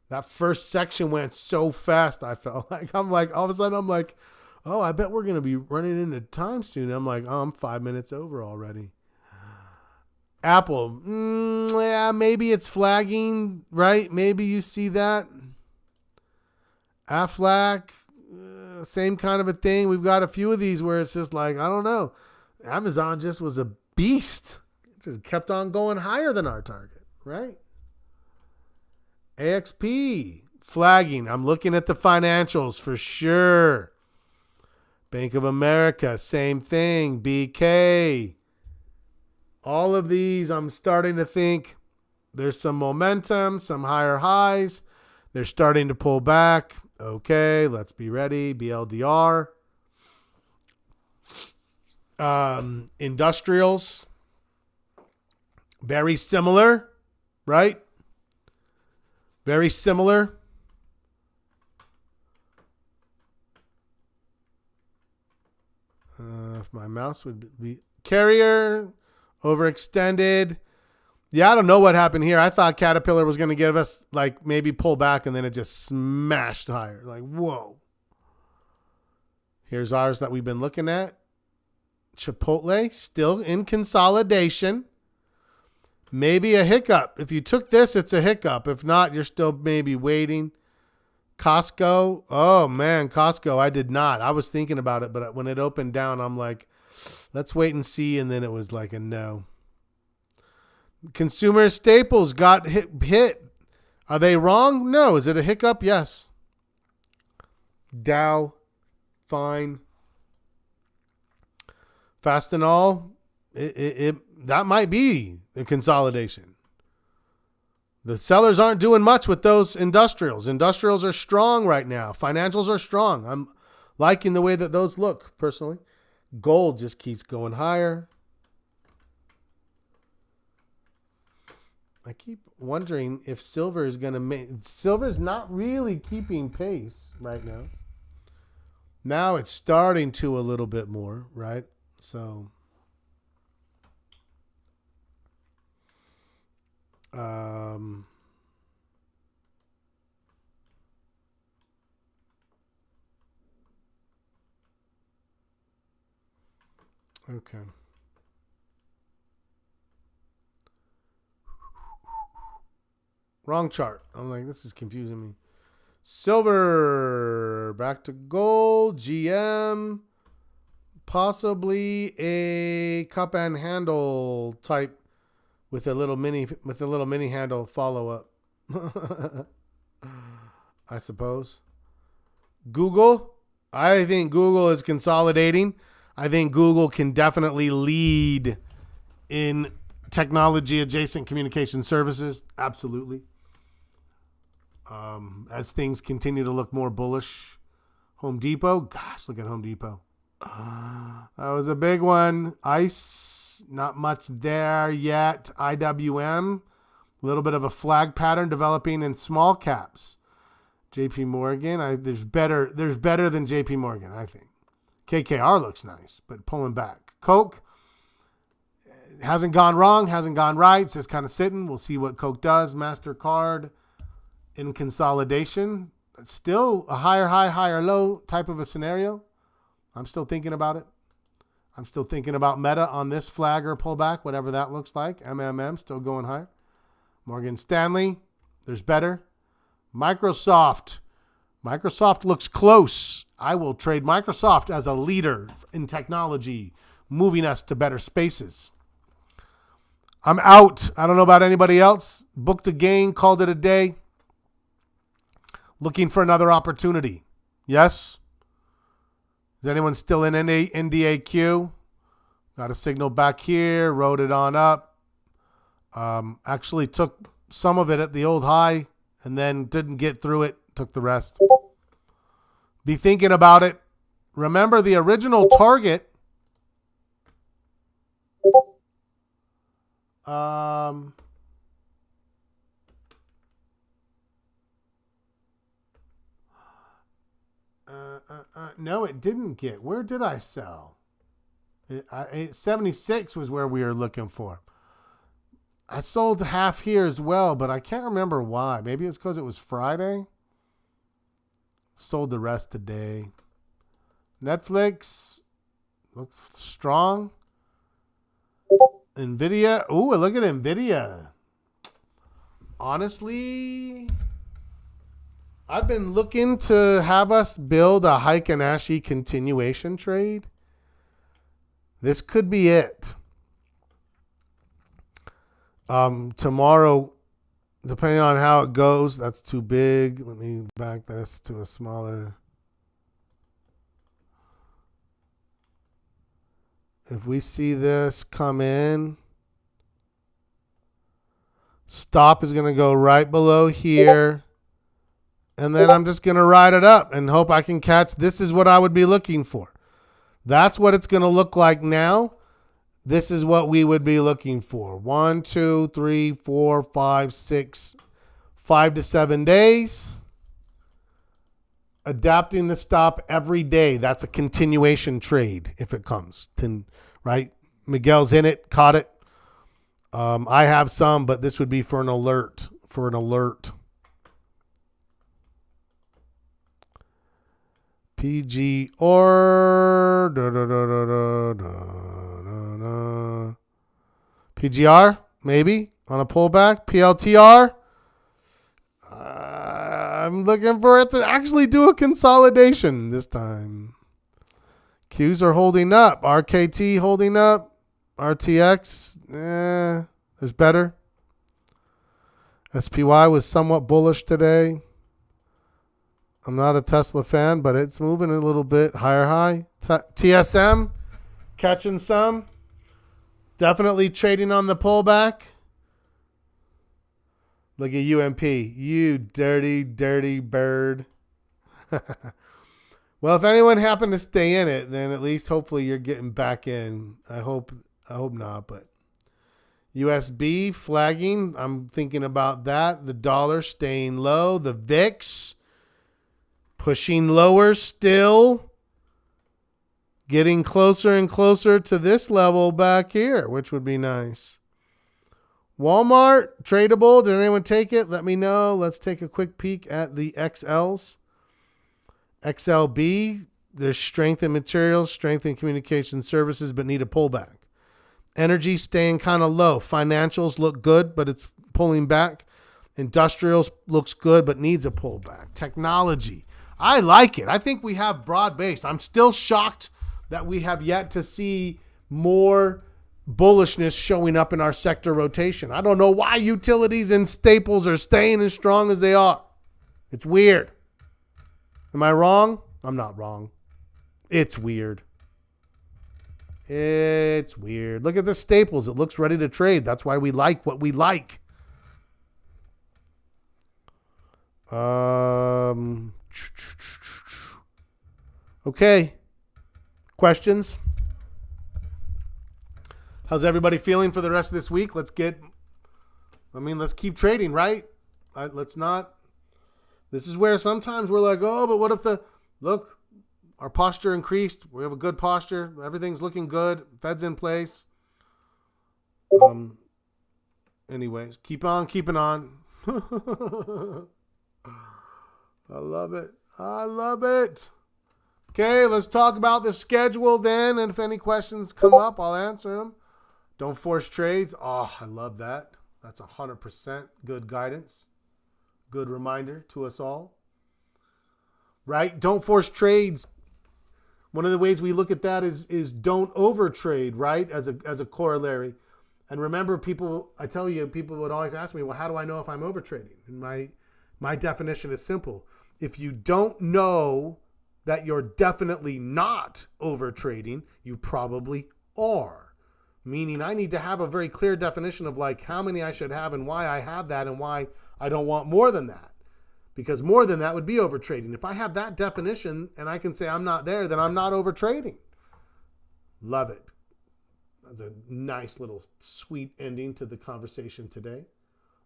That first section went so fast, I felt like. All of a sudden, I'm like, oh, I bet we're going to be running into time soon. I'm like, oh, I'm 5 minutes over already. Apple, yeah, maybe it's flagging, right? Maybe you see that. Aflac, same kind of a thing. We've got a few of these where it's just like, I don't know. Amazon just was a beast. It just kept on going higher than our target, right? AXP flagging. I'm looking at the financials for sure. Bank of America, same thing. BK. All of these, I'm starting to think there's some momentum, some higher highs. They're starting to pull back. Okay, let's be ready. BLDR. Industrials. Very similar, right? Very similar. If my mouse would be Carrier, overextended. Yeah, I don't know what happened here. I thought Caterpillar was going to give us like maybe pull back and then it just smashed higher. Like, whoa. Here's ours that we've been looking at. Chipotle still in consolidation. Maybe a hiccup. If you took this, it's a hiccup. If not, you're still maybe waiting. Costco. Oh, man, Costco. I did not. I was thinking about it, but when it opened down, I'm like, let's wait and see. And then it was like a no. Consumer staples got hit. Are they wrong? No. Is it a hiccup? Yes. Dow. Fine. Fastenal. That might be the consolidation. The sellers aren't doing much with those industrials. Industrials are strong right now. Financials are strong. I'm liking the way that those look, personally. Gold just keeps going higher. I keep wondering if silver is going to make... Silver's not really keeping pace right now. Now it's starting to a little bit more, right? So... okay. Wrong chart. I'm like, this is confusing me. Silver, back to gold, GM, possibly a cup and handle type with a little mini handle follow up. I suppose. Google, I think Google is consolidating. I think Google can definitely lead in technology adjacent communication services. Absolutely. As things continue to look more bullish. Home Depot. Gosh, look at Home Depot. That was a big one. ICE, not much there yet. IWM, a little bit of a flag pattern developing in small caps. JP Morgan, there's better than JP Morgan, I think. KKR looks nice, but pulling back. Coke hasn't gone wrong, hasn't gone right. It's just kind of sitting. We'll see what Coke does. MasterCard in consolidation. It's still a higher high, higher low type of a scenario. I'm still thinking about it. I'm still thinking about Meta on this flag or pullback, whatever that looks like. MMM still going higher. Morgan Stanley, there's better. Microsoft looks close. I will trade Microsoft as a leader in technology, moving us to better spaces. I'm out. I don't know about anybody else. Booked a gain, called it a day. Looking for another opportunity. Yes? Is anyone still in NDAQ? Got a signal back here. Rode it on up. Actually took some of it at the old high and then didn't get through it. Took the rest. Be thinking about it. Remember the original target. No, it didn't get. Where did I sell? 76 was where we were looking for. I sold half here as well, but I can't remember why. Maybe it's because it was Friday. Sold the rest today. Netflix looks strong. NVIDIA. Ooh, look at NVIDIA. Honestly, I've been looking to have us build a Heikin-Ashi continuation trade. This could be it. Tomorrow, depending on how it goes, that's too big. Let me back this to a smaller. If we see this come in, stop is going to go right below here. And then I'm just going to ride it up and hope I can catch. This is what I would be looking for. That's what it's going to look like now. This is what we would be looking for. 1, 2, 3, 4, 5, 6, 5 to 7 days. Adapting the stop every day. That's a continuation trade if it comes. Right? Miguel's in it, caught it. I have some, but this would be for an alert. PG or PGR, maybe on a pullback. PLTR. I'm looking for it to actually do a consolidation this time. Qs are holding up. RKT holding up. RTX, there's better. SPY was somewhat bullish today. I'm not a Tesla fan, but it's moving a little bit higher high. TSM catching some. Definitely trading on the pullback. Look at UMP. You dirty, dirty bird. Well, if anyone happened to stay in it, then at least hopefully you're getting back in. I hope not, but USB flagging. I'm thinking about that. The dollar staying low. The VIX pushing lower still. Getting closer and closer to this level back here, which would be nice. Walmart, tradable. Did anyone take it? Let me know. Let's take a quick peek at the XLs. XLB, there's strength in materials, strength in communication services, but need a pullback. Energy staying kind of low. Financials look good, but it's pulling back. Industrials looks good, but needs a pullback. Technology, I like it. I think we have broad-based. I'm still shocked that we have yet to see more bullishness showing up in our sector rotation. I don't know why utilities and staples are staying as strong as they are. It's weird. Am I wrong? I'm not wrong. It's weird. It's weird. Look at the staples. It looks ready to trade. That's why we like what we like. Okay. Questions? How's everybody feeling for the rest of this week? Let's keep trading, right? Let's not. This is where sometimes we're like, oh, but what if our posture increased. We have a good posture. Everything's looking good. Fed's in place. Anyways, keep on keeping on. I love it. Okay, let's talk about the schedule then. And if any questions come up, I'll answer them. Don't force trades. Oh, I love that. That's 100% good guidance. Good reminder to us all. Right? Don't force trades. One of the ways we look at that is don't overtrade, right? As a corollary. And remember, people would always ask me, well, how do I know if I'm overtrading? And my definition is simple. If you don't know that you're definitely not overtrading, you probably are. Meaning I need to have a very clear definition of like how many I should have and why I have that and why I don't want more than that. Because more than that would be overtrading. If I have that definition and I can say I'm not there, then I'm not overtrading. Love it. That's a nice little sweet ending to the conversation today.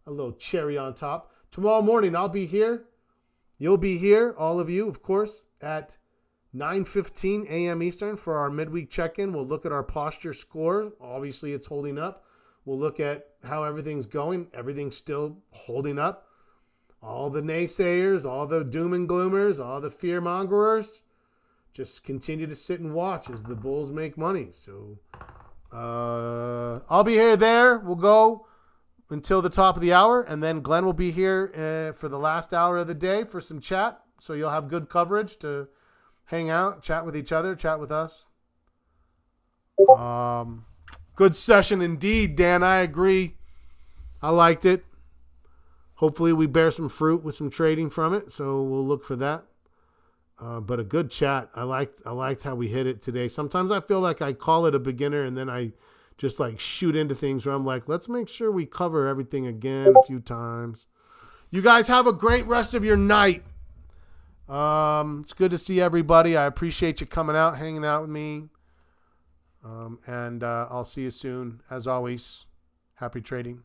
A little cherry on top. Tomorrow morning I'll be here. You'll be here, all of you, of course, at 9:15 a.m. Eastern for our midweek check-in. We'll look at our posture score. Obviously, it's holding up. We'll look at how everything's going. Everything's still holding up. All the naysayers, all the doom and gloomers, all the fear mongerers, just continue to sit and watch as the bulls make money. So I'll be there. We'll go until the top of the hour, and then Glenn will be here for the last hour of the day for some chat. So you'll have good coverage to hang out, chat with each other, chat with us. Good session indeed, Dan. I agree. I liked it. hopefully we bear some fruit with some trading from it. So we'll look for that. But a good chat. I liked how we hit it today. Sometimes I feel like I call it a beginner and then I just like shoot into things where I'm like, let's make sure we cover everything again a few times. You guys have a great rest of your night. It's good to see everybody. I appreciate you coming out, hanging out with me. And I'll see you soon. As always, happy trading.